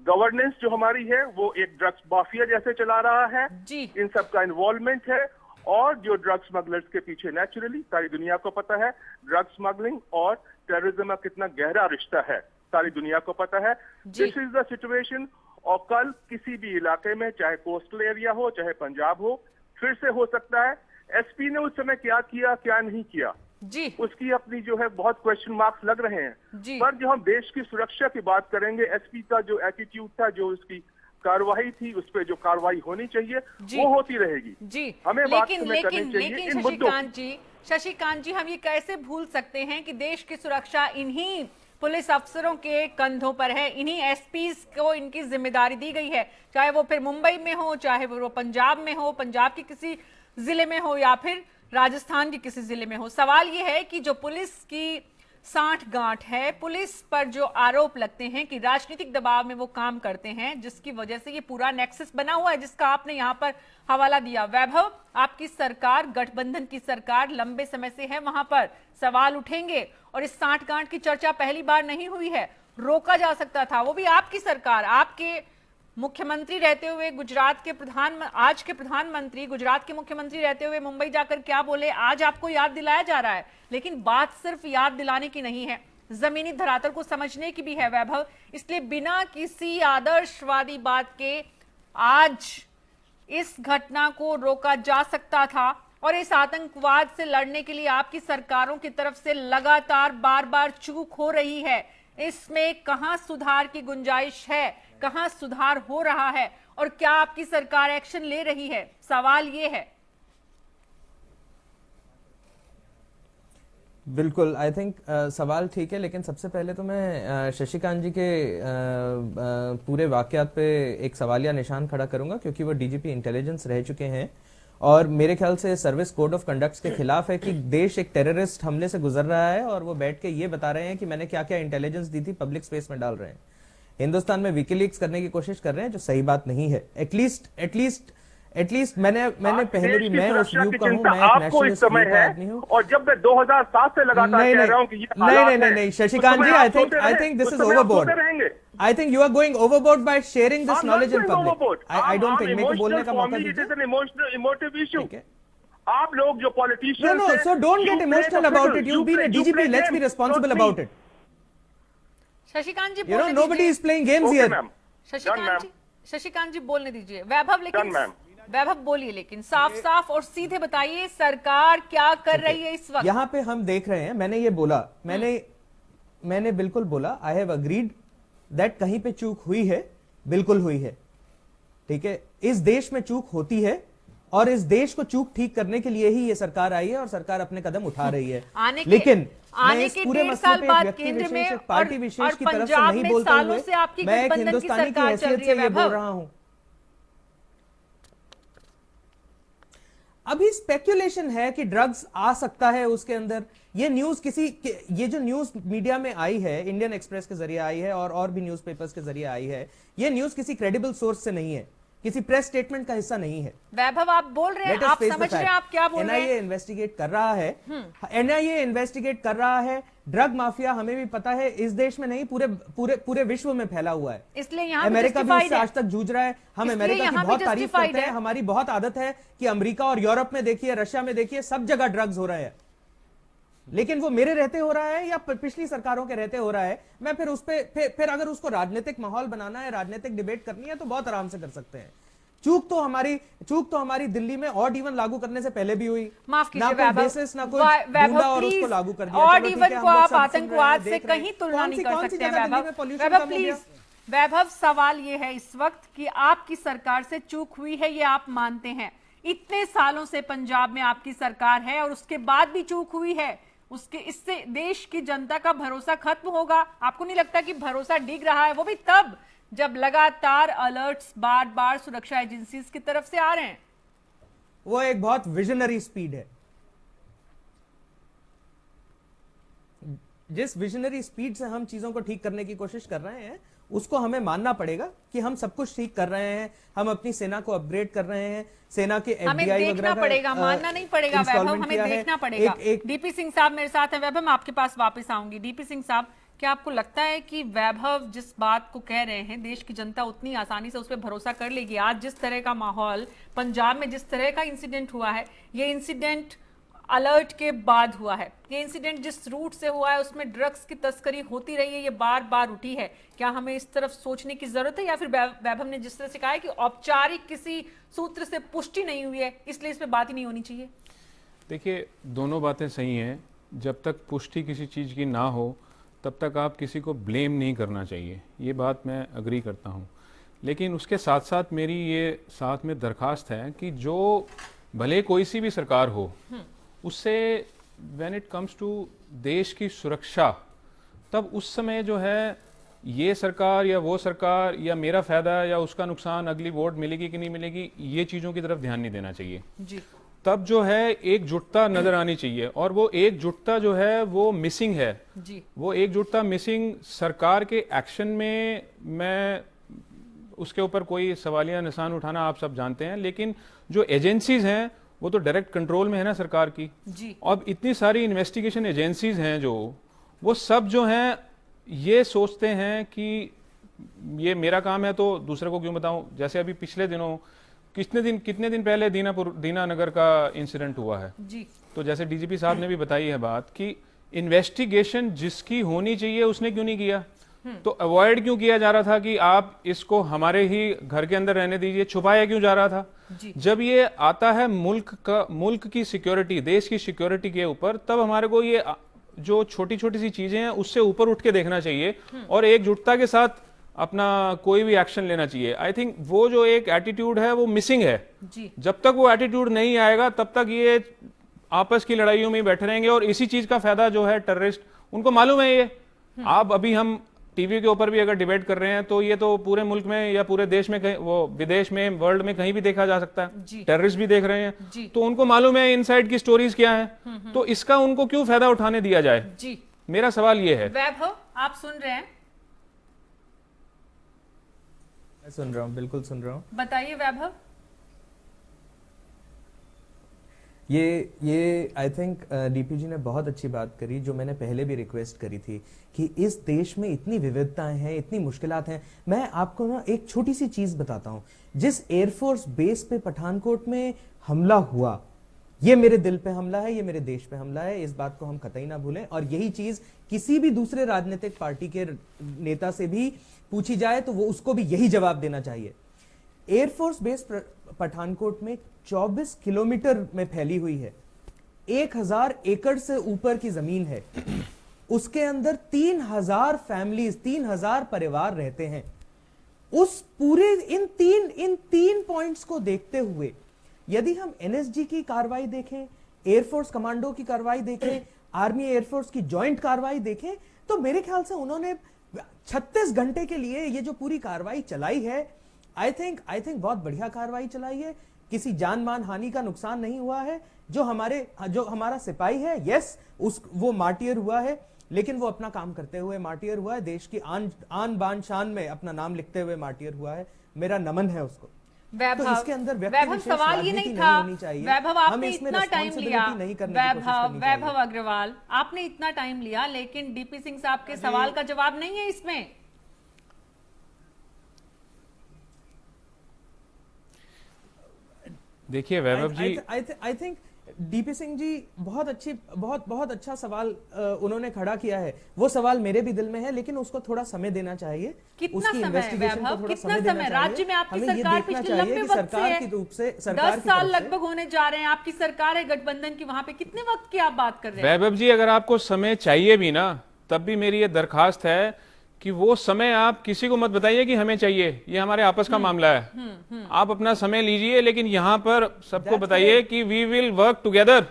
governance जो हमारी है वो एक ड्रग्स माफिया जैसे चला रहा है जी। इन सब का इन्वॉल्वमेंट है। और जो ड्रग्स स्मगलर्स के पीछे नेचुरली सारी दुनिया को पता है ड्रग्स स्मगलिंग और टेररिज्म का कितना गहरा रिश्ता है, सारी दुनिया को पता है। This is the situation. और कल किसी भी इलाके में, चाहे कोस्टल एरिया हो चाहे पंजाब हो, फिर से हो सकता है। एसपी ने उस समय क्या किया क्या नहीं किया जी, उसकी अपनी जो है बहुत क्वेश्चन मार्क्स लग रहे हैं जी। पर जो हम देश की सुरक्षा की बात करेंगे, एसपी का जो एटीट्यूड था, जो उसकी कार्रवाई थी, उस पर जो कार्रवाई होनी चाहिए वो होती रहेगी जी। हमें बात करनी चाहिए लेकिन इन मुद्दों की। शशिकांत जी, हम ये कैसे भूल सकते हैं कि देश की सुरक्षा इन्हीं पुलिस अफसरों के कंधों पर है, इन्हीं एसपीज को इनकी जिम्मेदारी दी गई है, चाहे वो फिर मुंबई में हो, चाहे वो पंजाब में हो, पंजाब के किसी जिले में हो या फिर राजस्थान के किसी जिले में हो। सवाल ये है कि जो पुलिस की सांठ-गांठ है, पुलिस पर जो आरोप लगते हैं कि राजनीतिक दबाव में वो काम करते हैं, जिसकी वजह से ये पूरा नेक्सस बना हुआ है, जिसका आपने यहाँ पर हवाला दिया। वैभव, आपकी सरकार, गठबंधन की सरकार लंबे समय से है, वहां पर सवाल उठेंगे और इस सांठ-गांठ की चर्चा पहली बार नहीं हुई है। रोका जा सकता था, वो भी आपकी सरकार, आपके मुख्यमंत्री रहते हुए गुजरात के आज के प्रधानमंत्री गुजरात के मुख्यमंत्री रहते हुए मुंबई जाकर क्या बोले, आज आपको याद दिलाया जा रहा है। लेकिन बात सिर्फ याद दिलाने की नहीं है, जमीनी धरातल को समझने की भी है वैभव। इसलिए बिना किसी आदर्शवादी बात के आज इस घटना को रोका जा सकता था और इस आतंकवाद से लड़ने के लिए आपकी सरकारों की तरफ से लगातार बार बार चूक हो रही है। इसमें कहां सुधार की गुंजाइश है, कहां सुधार हो रहा है और क्या आपकी सरकार एक्शन ले रही है, सवाल ये है। बिल्कुल, आई थिंक सवाल ठीक है, लेकिन सबसे पहले तो मैं शशिकांत जी के पूरे वाकयात पे एक सवालिया निशान खड़ा करूंगा, क्योंकि वो डीजीपी इंटेलिजेंस रह चुके हैं और मेरे ख्याल से सर्विस कोड ऑफ कंडक्ट के खिलाफ है कि देश एक टेररिस्ट हमले से गुजर रहा है और वो बैठ के ये बता रहे हैं कि मैंने क्या क्या इंटेलिजेंस दी थी, पब्लिक स्पेस में डाल रहे हैं। हिंदुस्तान में विकीलीक्स करने की कोशिश कर रहे हैं, जो सही बात नहीं है। एटलीस्ट मैंने पहले भी, मैं उस व्यू का हूं, मैं एक नेशनलिस्ट आदमी हूं। और जब मैं 2007 से लगातार कह रहा हूं कि ये नहीं Shashikant ji, I think this is overboard. I think you are going overboard by sharing this knowledge in public. I don't think, मेरे को बोलने का मौका दीजिए। Emotive issue. आप लोग जो politicians No, so don't get emotional about it. You've been a DGP, let's be responsible about it. Shashikant ji, You know, nobody is playing games here. Shashikant ji बोलने दीजिए। वैभव, लेकिन वैभव बोलिए, लेकिन साफ साफ और सीधे बताइए सरकार क्या कर रही है इस वक्त। यहाँ पे हम देख रहे हैं, मैंने ये बोला, मैंने बिल्कुल बोला, आई हैव अग्रीड दैट कहीं पे चूक हुई है, बिल्कुल हुई है, ठीक है। इस देश में चूक होती है और इस देश को चूक ठीक करने के लिए ही ये सरकार आई है और सरकार अपने कदम उठा रही है। लेकिन आने के 1.5 साल बाद केंद्र में पार्टी विशेष की तरफ से नहीं बोलते हुए मैं एक हिंदुस्तानी की हैसियत से ये बोल रहा हूं। अभी स्पेक्युलेशन है कि ड्रग्स आ सकता है उसके अंदर। ये न्यूज ये जो न्यूज मीडिया में आई है, इंडियन एक्सप्रेस के जरिए आई है और भी न्यूज़पेपर्स के जरिए आई है, ये न्यूज किसी क्रेडिबल सोर्स से नहीं है, किसी प्रेस स्टेटमेंट का हिस्सा नहीं है। वैभव, आप बोल रहे हैं, आप समझ रहे हैं आप क्या बोल रहे हैं। एनआईए इन्वेस्टिगेट कर रहा है, एनआईए इन्वेस्टिगेट कर रहा है। ड्रग माफिया हमें भी पता है इस देश में नहीं, पूरे विश्व में फैला हुआ है। इसलिए यहाँ अमेरिका भी इससे आज तक जूझ रहा है। हम अमेरिका की बहुत तारीफ करते हैं, हमारी बहुत आदत है कि अमेरिका और यूरोप में देखिए, रशिया में देखिए, सब जगह ड्रग्स हो रहे हैं। लेकिन वो मेरे रहते हो रहा है या पिछली सरकारों के रहते हो रहा है, मैं फिर उस पे फिर अगर उसको राजनीतिक माहौल बनाना है, राजनीतिक डिबेट करनी है, तो बहुत आराम से कर सकते हैं। चूक तो हमारी दिल्ली में ऑड इवन लागू करने से पहले भी हुई। माफ कीजिए वैभव, ना कोई ढूंढा और उसको लागू कर दिया। ऑड इवन को आप आतंकवाद से कहीं तुलना नहीं कर सकते। वैभव प्लीज, वैभव, सवाल ये है इस वक्त कि आपकी सरकार से चूक हुई है, ये आप मानते हैं। इतने सालों से पंजाब में आपकी सरकार है और उसके बाद भी चूक हुई है, इससे देश की जनता का भरोसा खत्म होगा। आपको नहीं लगता कि भरोसा डिग रहा है, वो भी तब जब लगातार अलर्ट्स बार बार सुरक्षा एजेंसीज की तरफ से आ रहे हैं? वो एक बहुत विजनरी स्पीड है। जिस विजनरी स्पीड से हम चीजों को ठीक करने की कोशिश कर रहे हैं, उसको हमें मानना पड़ेगा कि हम सब कुछ ठीक कर रहे हैं। हम अपनी सेना को अपग्रेड कर रहे हैं, सेना के एफडीआई वगैरह का पड़ेगा, मानना नहीं पड़ेगा वैभव, हमें देखना पड़ेगा। डीपी सिंह साहब मेरे साथ हैं। वैभव, मैं आपके पास वापस आऊंगी। डीपी सिंह साहब, क्या आपको लगता है कि वैभव जिस बात को कह रहे हैं देश की जनता उतनी आसानी से उस पर भरोसा कर लेगी? आज जिस तरह का माहौल पंजाब में, जिस तरह का इंसिडेंट हुआ है, ये इंसिडेंट अलर्ट के बाद हुआ है। ये इंसिडेंट जिस रूट से हुआ है उसमें ड्रग्स की तस्करी होती रही है, ये बार बार उठी है। क्या हमें इस तरफ सोचने की जरूरत है, या फिर वैभव ने जिस तरह से कहा है कि औपचारिक किसी सूत्र से पुष्टि नहीं हुई है इसलिए इस पर बात ही नहीं होनी चाहिए? देखिए, दोनों बातें सही हैं। जब तक पुष्टि किसी चीज़ की ना हो तब तक आप किसी को ब्लेम नहीं करना चाहिए, ये बात मैं अग्री करता हूँ। लेकिन उसके साथ साथ मेरी ये साथ में दरख्वास्त है कि जो भले कोई सी भी सरकार हो, उससे व्हेन इट कम्स टू देश की सुरक्षा, तब उस समय जो है ये सरकार या वो सरकार या मेरा फ़ायदा या उसका नुकसान, अगली वोट मिलेगी कि नहीं मिलेगी, ये चीज़ों की तरफ ध्यान नहीं देना चाहिए जी। तब जो है एकजुटता नजर आनी चाहिए, और वो एकजुटता जो है वो मिसिंग है जी। वो एकजुटता मिसिंग सरकार के एक्शन में, मैं उसके ऊपर कोई सवालिया निशान उठाना आप सब जानते हैं, लेकिन जो एजेंसीज हैं वो तो डायरेक्ट कंट्रोल में है ना सरकार की जी। अब इतनी सारी इन्वेस्टिगेशन एजेंसीज हैं जो वो सब जो हैं ये सोचते हैं कि ये मेरा काम है तो दूसरे को क्यों बताऊं। जैसे अभी पिछले दिनों कितने दिन पहले दीना नगर का इंसिडेंट हुआ है जी। तो जैसे डीजीपी साहब ने भी बताई है बात कि इन्वेस्टिगेशन जिसकी होनी चाहिए उसने क्यों नहीं किया, तो अवॉइड क्यों किया जा रहा था कि आप इसको हमारे ही घर के अंदर रहने दीजिए, छुपाया क्यों जा रहा था? जब ये आता है मुल्क की सिक्योरिटी, देश की सिक्योरिटी के ऊपर, तब हमारे को ये जो छोटी छोटी सी चीजें हैं उससे ऊपर उठ के देखना चाहिए और एकजुटता के साथ अपना कोई भी एक्शन लेना चाहिए। आई थिंक वो जो एक एटीट्यूड है वो मिसिंग है जी। जब तक वो एटीट्यूड नहीं आएगा तब तक ये आपस की लड़ाइयों में बैठे रहेंगे और इसी चीज का फायदा जो है टेररिस्ट, उनको मालूम है ये। आप अभी हम टीवी के ऊपर भी अगर डिबेट कर रहे हैं तो ये तो पूरे मुल्क में या पूरे देश में, कहीं वो विदेश में, वर्ल्ड में कहीं भी देखा जा सकता है, टेररिस्ट भी देख रहे हैं, तो उनको मालूम है इनसाइड की स्टोरीज क्या है, तो इसका उनको क्यों फायदा उठाने दिया जाए जी। मेरा सवाल ये है। वैभव, आप सुन रहे हैं? मैं सुन रहा हूँ, बिल्कुल सुन रहा हूँ। बताइए वैभव। ये आई थिंक डीपी जी ने बहुत अच्छी बात करी, जो मैंने पहले भी रिक्वेस्ट करी थी कि इस देश में इतनी विविधताएं हैं, इतनी मुश्किलात हैं। मैं आपको ना एक छोटी सी चीज बताता हूं। जिस एयरफोर्स बेस पे पठानकोट में हमला हुआ, ये मेरे दिल पे हमला है, ये मेरे देश पे हमला है, इस बात को हम कतई ना भूलें। और यही चीज किसी भी दूसरे राजनीतिक पार्टी के नेता से भी पूछी जाए तो वो उसको भी यही जवाब देना चाहिए। एयरफोर्स बेस पठानकोट में 24 किलोमीटर में फैली हुई है, 1000 एकड़ से ऊपर की जमीन है, उसके अंदर 3000 फैमिलीज, 3000 परिवार रहते हैं। उस पूरे इन तीन पॉइंट्स को देखते हुए यदि हम एनएसजी की कार्रवाई देखें, एयरफोर्स कमांडो की कार्रवाई देखें, आर्मी एयरफोर्स की जॉइंट कार्रवाई देखें, तो मेरे ख्याल से उन्होंने 36 घंटे के लिए ये जो पूरी कार्रवाई चलाई है, आई थिंक बहुत बढ़िया कार्रवाई चलाई है। किसी जान मान हानि का नुकसान नहीं हुआ है। जो हमारा सिपाही है, यस, वो मार्टियर हुआ है, लेकिन वो अपना काम करते हुए मार्टियर हुआ है, देश की आन बान शान में अपना नाम लिखते हुए मार्टियर हुआ है। मेरा नमन है उसको। वैभव, तो इसके अंदर वैभव, सवाल ये नहीं था। वैभव, आपने इतना टाइम लिया, वैभव अग्रवाल, आपने इतना टाइम लिया, लेकिन डीपी सिंह साहब के सवाल का जवाब नहीं है इसमें। देखिए वैभव जी, I think DP Singh ji बहुत अच्छा सवाल उन्होंने खड़ा किया है। वो सवाल मेरे भी दिल में है, लेकिन उसको थोड़ा समय देना चाहिए। कितना समय वैभव, कितना समय? राज्य में आपकी सरकार पिछले लंबे वक्त से है, 10 साल लगभग होने जा रहे हैं आपकी सरकार है गठबंधन की, वहां पे कितने वक्त की आप बात कर रहे हैं? वैभव जी, अगर आपको समय चाहिए भी ना, तब भी मेरी ये दरखास्त है कि वो समय आप किसी को मत बताइए कि हमें चाहिए, ये हमारे आपस का मामला है। आप अपना समय लीजिए, लेकिन यहाँ पर सबको बताइए कि वी विल वर्क टुगेदर।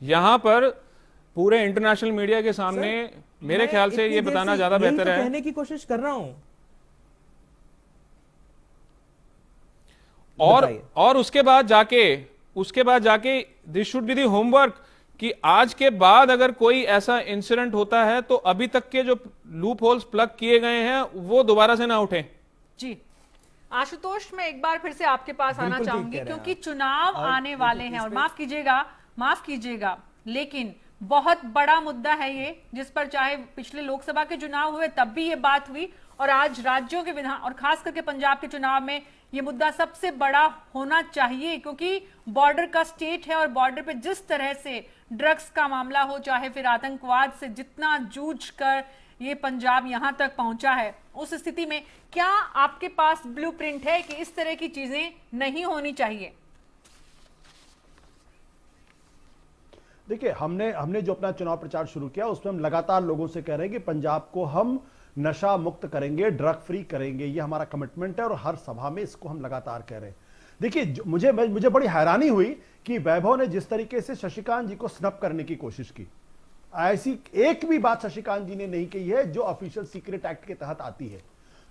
यहाँ पर पूरे इंटरनेशनल मीडिया के सामने मेरे ख्याल से ये बताना ज्यादा बेहतर है। कहने की कोशिश कर रहा हूं। और उसके बाद जाके this should be the homework कि आज के बाद अगर कोई ऐसा इंसिडेंट होता है तो अभी तक के जो लूप होल्स प्लग किए गए हैं वो दोबारा से ना उठें। जी आशुतोष, मैं एक बार फिर से आपके पास आना चाहूंगी, क्योंकि चुनाव आने वाले हैं, और माफ कीजिएगा, लेकिन बहुत बड़ा मुद्दा है ये, जिस पर चाहे पिछले लोकसभा के चुनाव हुए तब भी ये बात हुई, और आज राज्यों के विधान और खास करके पंजाब के चुनाव में ये मुद्दा सबसे बड़ा होना चाहिए, क्योंकि बॉर्डर का स्टेट है और बॉर्डर पे जिस तरह से ड्रग्स का मामला हो, चाहे फिर आतंकवाद से जितना जूझ कर ये पंजाब यहां तक पहुंचा है, उस स्थिति में क्या आपके पास ब्लूप्रिंट है कि इस तरह की चीजें नहीं होनी चाहिए? देखिए, हमने जो अपना चुनाव प्रचार शुरू किया उसमें हम लगातार लोगों से कह रहे हैं कि पंजाब को हम नशा मुक्त करेंगे, ड्रग फ्री करेंगे, ये हमारा कमिटमेंट है और हर सभा में इसको हम लगातार कह रहे हैं। देखिए, मुझे बड़ी हैरानी हुई कि वैभव ने जिस तरीके से शशिकांत जी को स्नप करने की कोशिश की, ऐसी एक भी बात शशिकांत जी ने नहीं कही है जो ऑफिशियल सीक्रेट एक्ट के तहत आती है।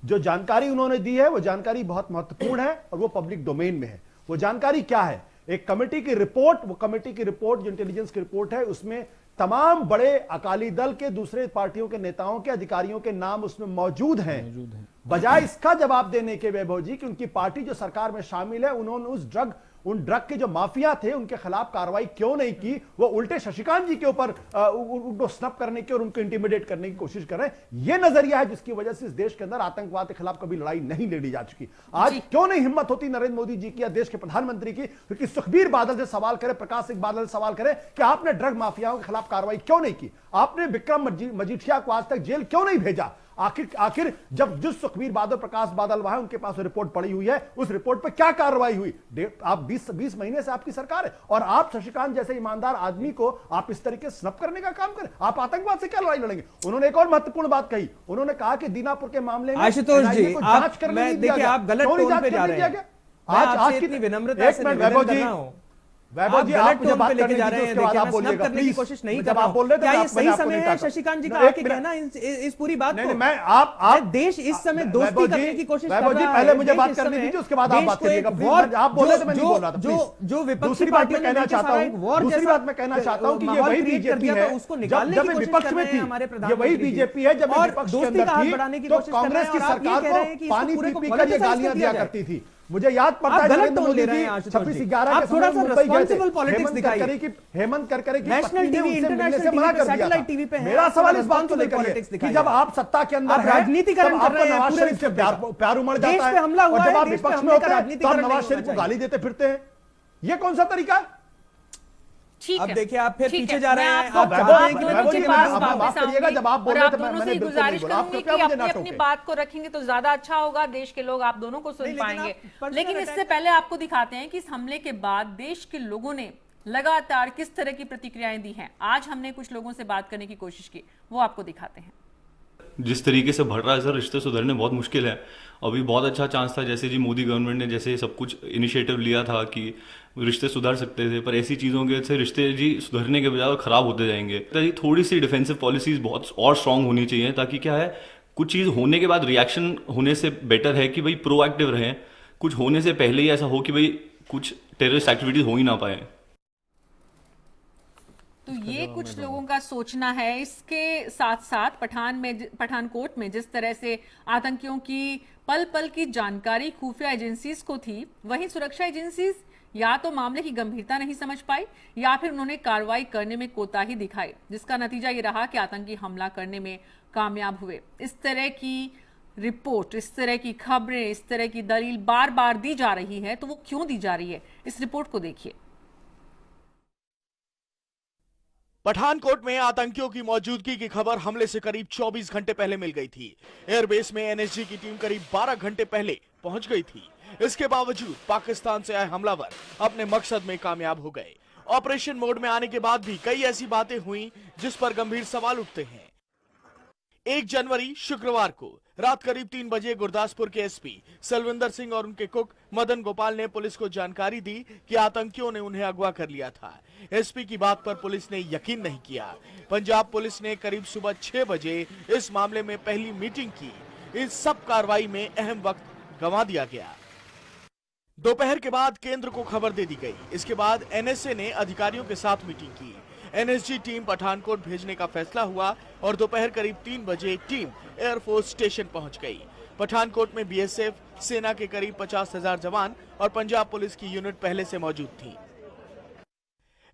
जो जानकारी उन्होंने दी है वो जानकारी बहुत महत्वपूर्ण है और वो पब्लिक डोमेन में है। वो जानकारी क्या है? एक कमेटी की रिपोर्ट, वो कमेटी की रिपोर्ट जो इंटेलिजेंस की रिपोर्ट है, उसमें तमाम बड़े अकाली दल के दूसरे पार्टियों के नेताओं के अधिकारियों के नाम उसमें मौजूद हैं। बजाय इसका जवाब देने के वैभव जी कि उनकी पार्टी जो सरकार में शामिल है उन्होंने उन ड्रग के जो माफिया थे उनके खिलाफ कार्रवाई क्यों नहीं की, वो उल्टे शशिकांत जी के ऊपर उनको स्नप करने की और उनको इंटिमिडेट करने की कोशिश कर रहे हैं। ये नजरिया है जिसकी वजह से इस देश के अंदर आतंकवाद के खिलाफ कभी लड़ाई नहीं लड़ी जा चुकी। आज क्यों नहीं हिम्मत होती नरेंद्र मोदी जी की या देश के प्रधानमंत्री की, क्योंकि सुखबीर बादल से सवाल करे, प्रकाश सिंह बादल से सवाल करे कि आपने ड्रग माफियाओं के खिलाफ कार्रवाई क्यों नहीं की, आपने विक्रम मजीठिया को आज तक जेल क्यों नहीं भेजा। आखिर जब जिस सुखबीर बादल, प्रकाश बादल वहां उनके पास रिपोर्ट पड़ी हुई है, उस रिपोर्ट पर क्या कार्रवाई हुई? आप 20 महीने से आपकी सरकार है और आप शशिकांत जैसे ईमानदार आदमी को आप इस तरीके से स्नप करने का काम करें। आप आतंकवाद से क्या लड़ाई लड़ेंगे? उन्होंने एक और महत्वपूर्ण बात कही, उन्होंने कहा कि दीनापुर के मामले में आशुतोष जी, जांच करने नहीं दिया गया। आप गलत टोन पे जा रहे हैं। आज कितनी विनम्रता से निवेदन कर रहा हूं, वैभव जी आप मुझे बात लेके जा रहे हैं, देखिए मैं स्नप करने की कोशिश नहीं कर रहा हूं। क्या ये सही समय है शशिकांत जी का आके कहना इस पूरी बात को? मैं आप देश इस समय दोस्ती करने की कोशिश कर रहा है। वैभव जी पहले मुझे बात करने दीजिए, उसके बाद आप बात करिएगा। आप बोले तो मैं नहीं बोल रहा था। जो विपक्षी पार्टियों ने कहना चाहता हूं, दूसरी बात मैं कहना चाहता हूं कि ये वही बीजेपी है उसको निकालने की कोशिश कर रहे हैं हमारे प्रधानमंत्री। ये वही बीजेपी है जब विपक्ष के अंदर थी तो कांग्रेस की सरकार को पानी पी कर ये गालियां दिया करती थी। मुझे याद पड़ता है गलत टोन ले रहे हैं 26/11 के समय मुंबई गए थे, पॉलिटिक्स दिखाइए कि हेमंत करकरे की national TV, international TV, satellite TV पे है। मेरा सवाल इस बात को लेकर है कि जब आप सत्ता के अंदर राजनीतिकरण कर रहे हैं, नवाज शरीफ से प्यार उमड़ जाता है और जब आप विपक्ष में होते हैं तो नवाज शरीफ को गाली देते फिरते हैं। ये कौन सा तरीका है? अब देखिए आप फिर पीछे जा रहे हैं। आप करिएगा जब आप बोल रहे थे, मैंने गुजारिश करूंगी कि अपनी बात को रखेंगे तो ज्यादा अच्छा होगा, देश के लोग आप दोनों को सुन पाएंगे। लेकिन इससे पहले आपको दिखाते हैं कि इस हमले के बाद देश के लोगों ने लगातार किस तरह की प्रतिक्रियाएं दी हैं। आज हमने कुछ लोगों से बात करने की कोशिश की, वो आपको दिखाते हैं। जिस तरीके से बढ़ रहा है सर, रिश्ते सुधरने बहुत मुश्किल है। अभी बहुत अच्छा चांस था, जैसे जी मोदी गवर्नमेंट ने जैसे सब कुछ इनिशिएटिव लिया था कि रिश्ते सुधर सकते थे, पर ऐसी चीज़ों के से रिश्ते जी सुधरने के बजाय ख़राब होते जाएंगे। तो जी थोड़ी सी डिफेंसिव पॉलिसीज़ बहुत और स्ट्रांग होनी चाहिए, ताकि क्या है कुछ चीज़ होने के बाद रिएक्शन होने से बेटर है कि भाई प्रोएक्टिव रहें, कुछ होने से पहले ही ऐसा हो कि भाई कुछ टेररिस्ट एक्टिविटीज़ हो ही ना पाए। तो ये कुछ लोगों का सोचना है। इसके साथ साथ पठानकोट में जिस तरह से आतंकियों की पल पल की जानकारी खुफिया एजेंसीज को थी, वहीं सुरक्षा एजेंसीज या तो मामले की गंभीरता नहीं समझ पाई या फिर उन्होंने कार्रवाई करने में कोताही दिखाई, जिसका नतीजा ये रहा कि आतंकी हमला करने में कामयाब हुए। इस तरह की रिपोर्ट, इस तरह की खबरें, इस तरह की दलील बार बार दी जा रही है, तो वो क्यों दी जा रही है, इस रिपोर्ट को देखिए। पठानकोट में आतंकियों की मौजूदगी की खबर हमले से करीब 24 घंटे पहले मिल गई थी। एयरबेस में एनएसजी की टीम करीब 12 घंटे पहले पहुंच गई थी। इसके बावजूद पाकिस्तान से आए हमलावर अपने मकसद में कामयाब हो गए। ऑपरेशन मोड में आने के बाद भी कई ऐसी बातें हुई जिस पर गंभीर सवाल उठते हैं। 1 जनवरी शुक्रवार को रात करीब 3 बजे गुरदासपुर के एसपी सलविंदर सिंह और उनके कुक मदन गोपाल ने पुलिस को जानकारी दी कि आतंकियों ने उन्हें अगवा कर लिया था। एसपी की बात पर पुलिस ने यकीन नहीं किया। पंजाब पुलिस ने करीब सुबह 6 बजे इस मामले में पहली मीटिंग की। इस सब कार्रवाई में अहम वक्त गंवा दिया गया। दोपहर के बाद केंद्र को खबर दे दी गई। इसके बाद एनएसए ने अधिकारियों के साथ मीटिंग की। एनएसजी टीम पठानकोट भेजने का फैसला हुआ और दोपहर करीब 3 बजे टीम एयरफोर्स स्टेशन पहुंच गई। पठानकोट में बीएसएफ, सेना के करीब 50,000 जवान और पंजाब पुलिस की यूनिट पहले से मौजूद थी।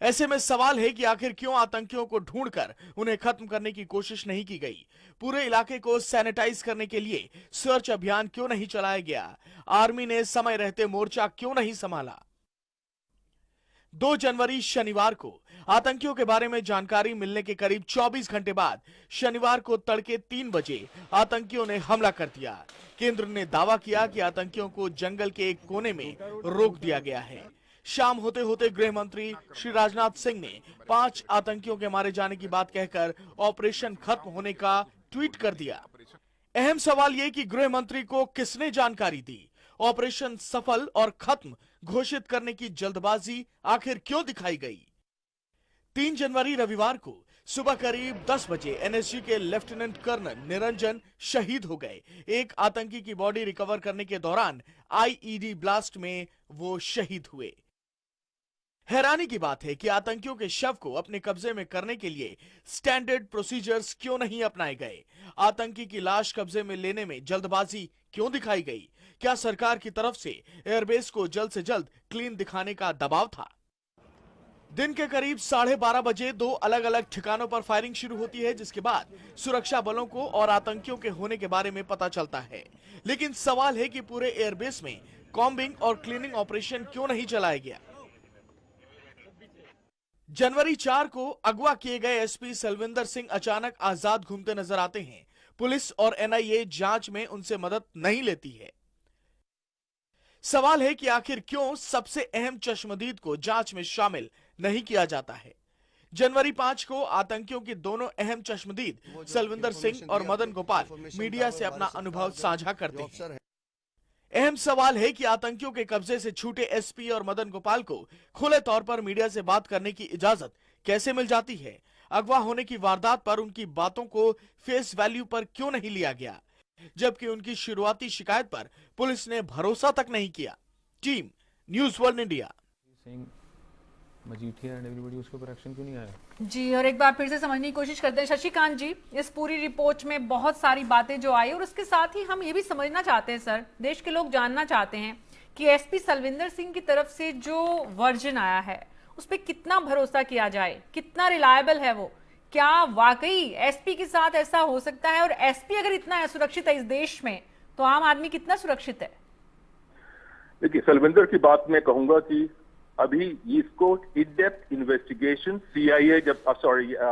ऐसे में सवाल है कि आखिर क्यों आतंकियों को ढूंढकर उन्हें खत्म करने की कोशिश नहीं की गई। पूरे इलाके को सैनिटाइज करने के लिए सर्च अभियान क्यों नहीं चलाया गया। आर्मी ने समय रहते मोर्चा क्यों नहीं संभाला। 2 जनवरी शनिवार को आतंकियों के बारे में जानकारी मिलने के करीब 24 घंटे बाद शनिवार को तड़के 3 बजे आतंकियों ने हमला कर दिया। केंद्र ने दावा किया कि आतंकियों को जंगल के एक कोने में रोक दिया गया है। शाम होते होते गृह मंत्री श्री राजनाथ सिंह ने 5 आतंकियों के मारे जाने की बात कहकर ऑपरेशन खत्म होने का ट्वीट कर दिया। अहम सवाल यह कि गृह मंत्री को किसने जानकारी दी। ऑपरेशन सफल और खत्म घोषित करने की जल्दबाजी आखिर क्यों दिखाई गई। 3 जनवरी रविवार को सुबह करीब 10 बजे एनएसजी के लेफ्टिनेंट कर्नल निरंजन शहीद हो गए। एक आतंकी की बॉडी रिकवर करने के दौरान आईईडी ब्लास्ट में वो शहीद हुए। हैरानी की बात है कि आतंकियों के शव को अपने कब्जे में करने के लिए स्टैंडर्ड प्रोसीजर्स क्यों नहीं अपनाए गए। आतंकी की लाश कब्जे में लेने में जल्दबाजी क्यों दिखाई गई। क्या सरकार की तरफ से एयरबेस को जल्द से जल्द क्लीन दिखाने का दबाव था। दिन के करीब 12:30 बजे 2 अलग अलग ठिकानों पर फायरिंग शुरू होती है, जिसके बाद सुरक्षा बलों को और आतंकियों के होने के बारे में पता चलता है। लेकिन सवाल है कि पूरे एयरबेस में कॉम्बिंग और क्लीनिंग ऑपरेशन क्यों नहीं चलाया गया। जनवरी 4 को अगवा किए गए एसपी सलविंदर सिंह अचानक आजाद घूमते नजर आते हैं। पुलिस और एनआईए जांच में उनसे मदद नहीं लेती है। सवाल है कि आखिर क्यों सबसे अहम चश्मदीद को जांच में शामिल नहीं किया जाता है। जनवरी 5 को आतंकियों के दोनों अहम चश्मदीद सलविंदर सिंह और मदन गोपाल मीडिया से अपना अनुभव साझा करते हैं। अहम सवाल है कि आतंकियों के कब्जे से छूटे एसपी और मदन गोपाल को खुले तौर पर मीडिया से बात करने की इजाजत कैसे मिल जाती है। अगवा होने की वारदात पर उनकी बातों को फेस वैल्यू पर क्यों नहीं लिया गया, जबकि उनकी शुरुआती शिकायत पर पुलिस ने भरोसा तक नहीं किया। Team news world India. Majithia and everybody उसके ऊपर एक्शन क्यों नहीं आया। जी, और एक बार फिर से समझने की कोशिश करते हैं शशिकांत जी, इस पूरी रिपोर्ट में बहुत सारी बातें जो आई और उसके साथ ही हम ये भी समझना चाहते हैं सर, देश के लोग जानना चाहते हैं कि एसपी सलविंदर सिंह की तरफ से जो वर्जन आया है उस पर कितना भरोसा किया जाए, कितना रिलायबल है वो। क्या वाकई एसपी के साथ ऐसा हो सकता है, और एसपी अगर इतना सुरक्षित है इस देश में तो आम आदमी कितना सुरक्षित है। देखिए, सलविंदर की बात मैं कहूंगा कि अभी इसको in depth investigation CIA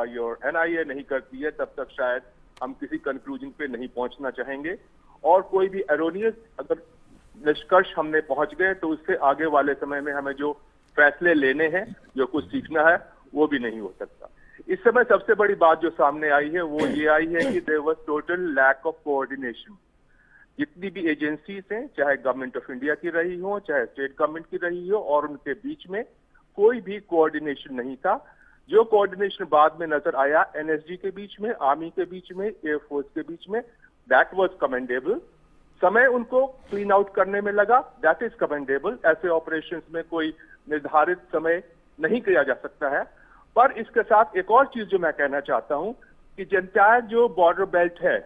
your NIA नहीं करती है तब तक शायद हम किसी कंक्लूजन पे नहीं पहुंचना चाहेंगे। और कोई भी एरोनियस अगर निष्कर्ष हमने पहुंच गए तो उससे आगे वाले समय में हमें जो फैसले लेने हैं, जो कुछ सीखना है, वो भी नहीं हो सकता। इस समय सबसे बड़ी बात जो सामने आई है वो ये आई है कि there was total lack of coordination. जितनी भी एजेंसीज हैं, चाहे गवर्नमेंट ऑफ इंडिया की रही हो, चाहे स्टेट गवर्नमेंट की रही हो, और उनके बीच में कोई भी कोऑर्डिनेशन नहीं था। जो कोऑर्डिनेशन बाद में नजर आया एनएसजी के बीच में, आर्मी के बीच में, एयरफोर्स के बीच में, दैट वाज कमेंडेबल। समय उनको क्लीन आउट करने में लगा, दैट इज कमेंडेबल। ऐसे ऑपरेशंस में कोई निर्धारित समय नहीं किया जा सकता है। पर इसके साथ एक और चीज जो मैं कहना चाहता हूं कि जनता जो बॉर्डर बेल्ट है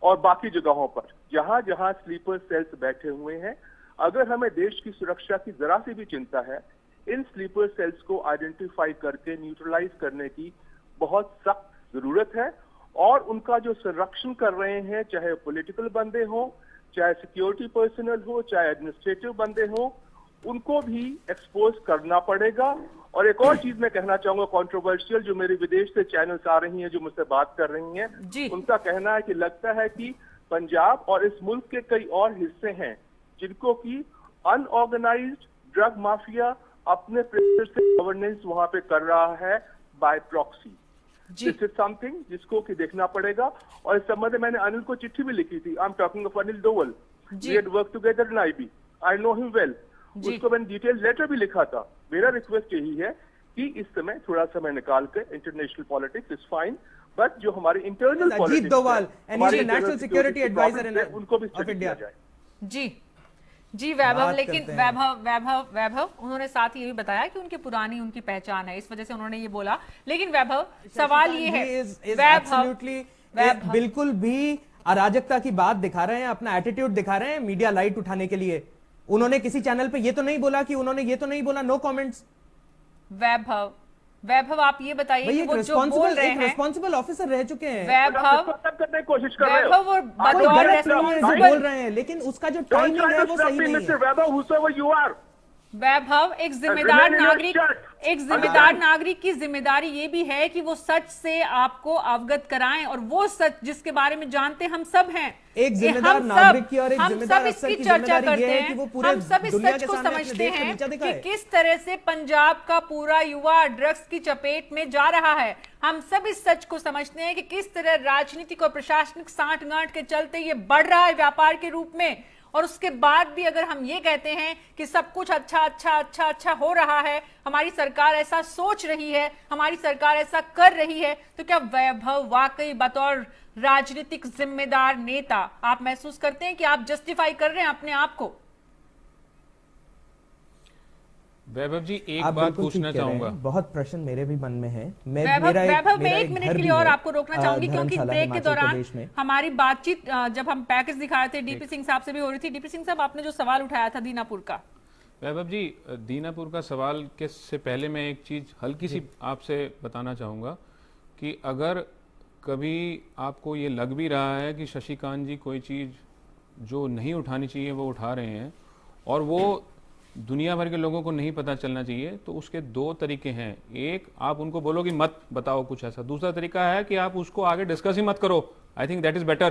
और बाकी जगहों पर जहां जहां स्लीपर सेल्स बैठे हुए हैं, अगर हमें देश की सुरक्षा की जरा सी भी चिंता है, इन स्लीपर सेल्स को आइडेंटिफाई करके न्यूट्रलाइज करने की बहुत सख्त जरूरत है। और उनका जो संरक्षण कर रहे हैं, चाहे पॉलिटिकल बंदे हो, चाहे सिक्योरिटी पर्सनल हो, चाहे एडमिनिस्ट्रेटिव बंदे हो, उनको भी एक्सपोज करना पड़ेगा। और एक और चीज मैं कहना चाहूंगा कंट्रोवर्शियल, जो मेरे विदेश से चैनल्स आ रही हैं जो मुझसे बात कर रही हैं, उनका कहना है कि लगता है कि पंजाब और इस मुल्क के कई और हिस्से हैं जिनको की अनऑर्गेनाइज्ड ड्रग माफिया अपने प्रेशर से गवर्नेंस वहां पे कर रहा है bye proxy. This is something जिसको कि देखना पड़ेगा। और इस संबंध में मैंने अनिल को चिट्ठी भी लिखी थी। I am talking of Anil Doval, we had work together in IB, I know him well. उसको मैंने डिटेल लेटर भी लिखा था। मेरा रिक्वेस्ट यही है कि इस समय थोड़ा समय निकाल कर, international politics is fine, but जो हमारी internal Ajit Doval national security adviser उनको भी ऑफ इंडिया। जी वैभव, लेकिन वैभव उन्होंने साथ ये भी बताया कि उनकी पुरानी उनकी पहचान है, इस वजह से उन्होंने ये बोला। लेकिन वैभव, सवाल ये है, वैभव बिल्कुल भी अराजकता की बात दिखा रहे हैं, अपना एटीट्यूड दिखा रहे हैं मीडिया लाइट उठाने के लिए। उन्होंने किसी चैनल पे ये तो नहीं बोला कि उन्होंने ये तो नहीं बोला नो कमेंट्स। वैभव, वैभव आप ये बताइए भाई कि एक वो जो बोल रहे हैं रिस्पॉन्सिबल ऑफिसर रह चुके हैं, वैभव करने की कोशिश कर रहे हो। वैभव और कोई बतौर गलत नहीं है जो बोल रेस्पॉन्सिबल रहे हैं, लेकिन उसका जो टाइमिंग है वो सही नहीं है। वैभव एक जिम्मेदार नागरिक की जिम्मेदारी ये भी है कि वो सच से आपको अवगत कराएं, और वो सच जिसके बारे में जानते हम सब हैं। एक जिम्मेदार नागरिक की और एक हम जिम्मेदार सब अफसर इसकी की चर्चा जिम्मेदारी ये करते है कि वो हैं, पूरे हम सब इस दुनिया सच के को सामने अपने समझते देश का हैं नीचा कि दिखाए। किस तरह से पंजाब का पूरा युवा ड्रग्स की चपेट में जा रहा है। हम सब इस सच को समझते हैं कि किस तरह राजनीतिक और प्रशासनिक सांठगांठ के चलते ये बढ़ रहा है व्यापार के रूप में, और उसके बाद भी अगर हम ये कहते हैं कि सब कुछ अच्छा हो रहा है, हमारी सरकार ऐसा सोच रही है, हमारी सरकार ऐसा कर रही है, तो क्या वैभव वाकई बतौर राजनीतिक जिम्मेदार नेता आप महसूस करते हैं कि आप जस्टिफाई कर रहे हैं अपने आप को? वैभव जी एक आप बात बिल्कुल पूछना ठीक कह रहे हैं। चाहूंगा। बहुत प्रश्न मेरे भी मन में है। वैभव मैं एक मिनट के लिए और आपको रोकना चाहूंगी, क्योंकि धर्मशाला, ब्रेक के हिमाचल दौरान प्रदेश में। हमारी बातचीत जब हम पैकेज दिखा रहे थे डीपी सिंह साहब से भी हो रही थी। डीपी सिंह साहब आपने जो सवाल उठाया था दीनापुर का, वैभव जी दीनापुर का सवाल के से पहले मैं एक चीज हल्की सी आपसे बताना चाहूंगा कि अगर कभी आपको ये लग भी रहा है कि शशिकांत जी कोई चीज जो नहीं उठानी चाहिए वो उठा रहे हैं और वो दुनिया भर के लोगों को नहीं पता चलना चाहिए, तो उसके दो तरीके हैं। एक, आप उनको बोलो कि मत बताओ कुछ ऐसा। दूसरा तरीका है कि आप उसको आगे डिस्कस ही मत करो। I think that is better,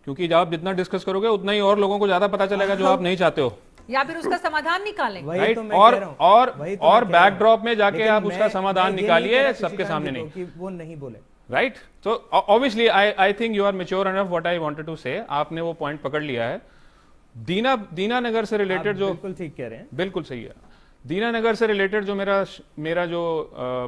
क्योंकि जब आप जितना डिस्कस करोगे उतना ही और लोगों को ज्यादा पता चलेगा जो आप नहीं चाहते हो, या फिर उसका समाधान निकालें। राइट। और बैकड्रॉप में जाके आप उसका समाधान निकालिए सबके सामने नहीं, वो नहीं बोले, राइट। तो obviously I think you are mature enough what I wanted to say. आपने वो पॉइंट पकड़ लिया है। दीनानगर से रिलेटेड जो बिल्कुल ठीक कह रहे हैं, बिल्कुल सही है। दीनानगर से रिलेटेड जो मेरा जो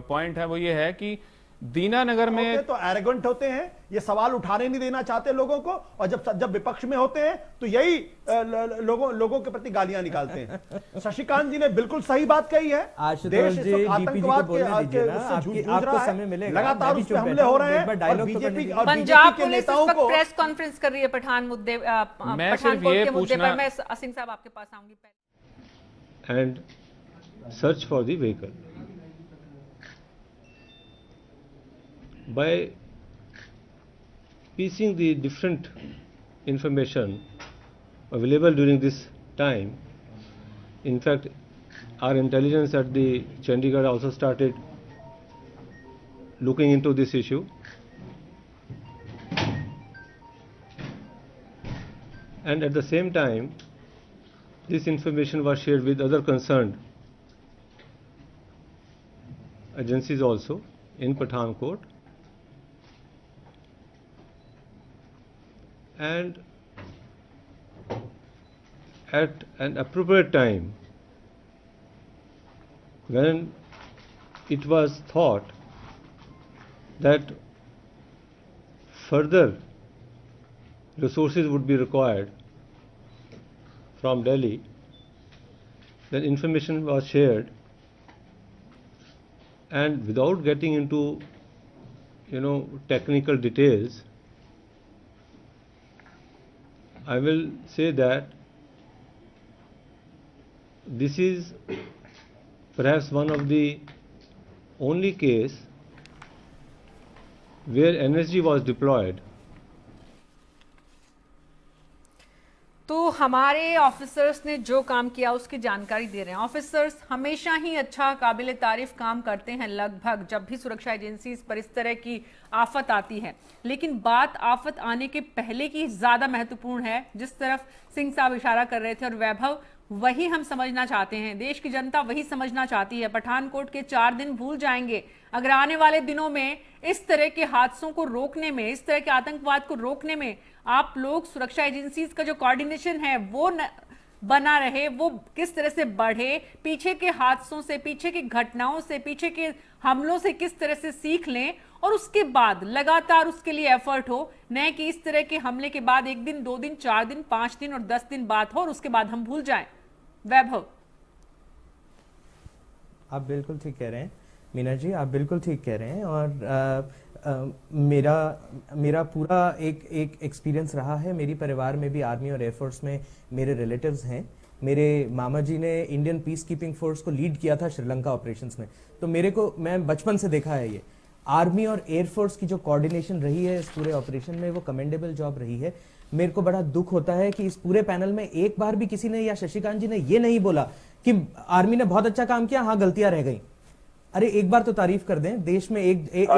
पॉइंट है वो ये है कि दीनानगर में तो एरोगेंट होते हैं, ये सवाल उठाने नहीं देना चाहते लोगों को, और जब विपक्ष में होते हैं तो यही लोगों के प्रति गालियां निकालते हैं। शशिकांत जी ने बिल्कुल सही बात कही है। देश इस वक्त आतंकवाद के उससे जूझ रहा है, लगातार उस पर हमले हो रहे हैं, और बीजेपी पंजाब के पुलिस नेताओं को प्रेस कॉन्फ्रेंस कर रही है पठानकोट के मुद्दे पर। मैं सिंह साहब आपके पास आऊंगी पहले। And search for the vehicle by piecing the different information available during this time. In fact, our intelligence at the Chandigarh also started looking into this issue, and at the same time this information was shared with other concerned agencies also in Pathankot. And at an appropriate time, when it was thought that further resources would be required from Delhi, then information was shared, and without getting into technical details, I will say that this is perhaps one of the only case where NSG was deployed. तो हमारे officers ने जो काम किया उसकी जानकारी दे रहे हैं। ऑफिसर्स हमेशा ही अच्छा काबिल तारीफ काम करते हैं लगभग जब भी सुरक्षा एजेंसी पर इस तरह की आफत आती है, लेकिन बात आफत आने के पहले की ज्यादा महत्वपूर्ण है, जिस तरफ सिंह साहब इशारा कर रहे थे। और वैभव, वही हम समझना चाहते हैं, देश की जनता वही समझना चाहती है। पठानकोट के 4 दिन भूल जाएंगे अगर आने वाले दिनों में इस तरह के हादसों को रोकने में, इस तरह के आतंकवाद को रोकने में आप लोग सुरक्षा एजेंसीज का जो कोऑर्डिनेशन है वो बना रहे, वो किस तरह से बढ़े, पीछे के हादसों से, पीछे की घटनाओं से, पीछे के हमलों से किस तरह से सीख लें, और उसके बाद लगातार उसके लिए एफर्ट हो, न कि इस तरह के हमले के बाद 1 दिन 2 दिन 4 दिन 5 दिन और 10 दिन बात हो और उसके बाद हम भूल जाएं। वैभव, आप बिल्कुल ठीक कह रहे हैं मीना जी, आप बिल्कुल ठीक कह रहे हैं। और मेरा पूरा एक एक्सपीरियंस रहा है। मेरी परिवार में भी आर्मी और एयरफोर्स में मेरे रिलेटिव्स हैं। मेरे मामा जी ने इंडियन पीस कीपिंग फोर्स को लीड किया था श्रीलंका ऑपरेशंस में, तो मैं बचपन से देखा है ये आर्मी और एयरफोर्स की जो कोऑर्डिनेशन रही है इस पूरे ऑपरेशन में, वो कमेंडेबल जॉब रही है। मेरे को बड़ा दुख होता है कि इस पूरे पैनल में एक बार भी किसी ने या शशिकांत जी ने ये नहीं बोला कि आर्मी ने बहुत अच्छा काम किया, हाँ गलतियां रह गई। अरे एक बार तो तारीफ कर दें, देश में एक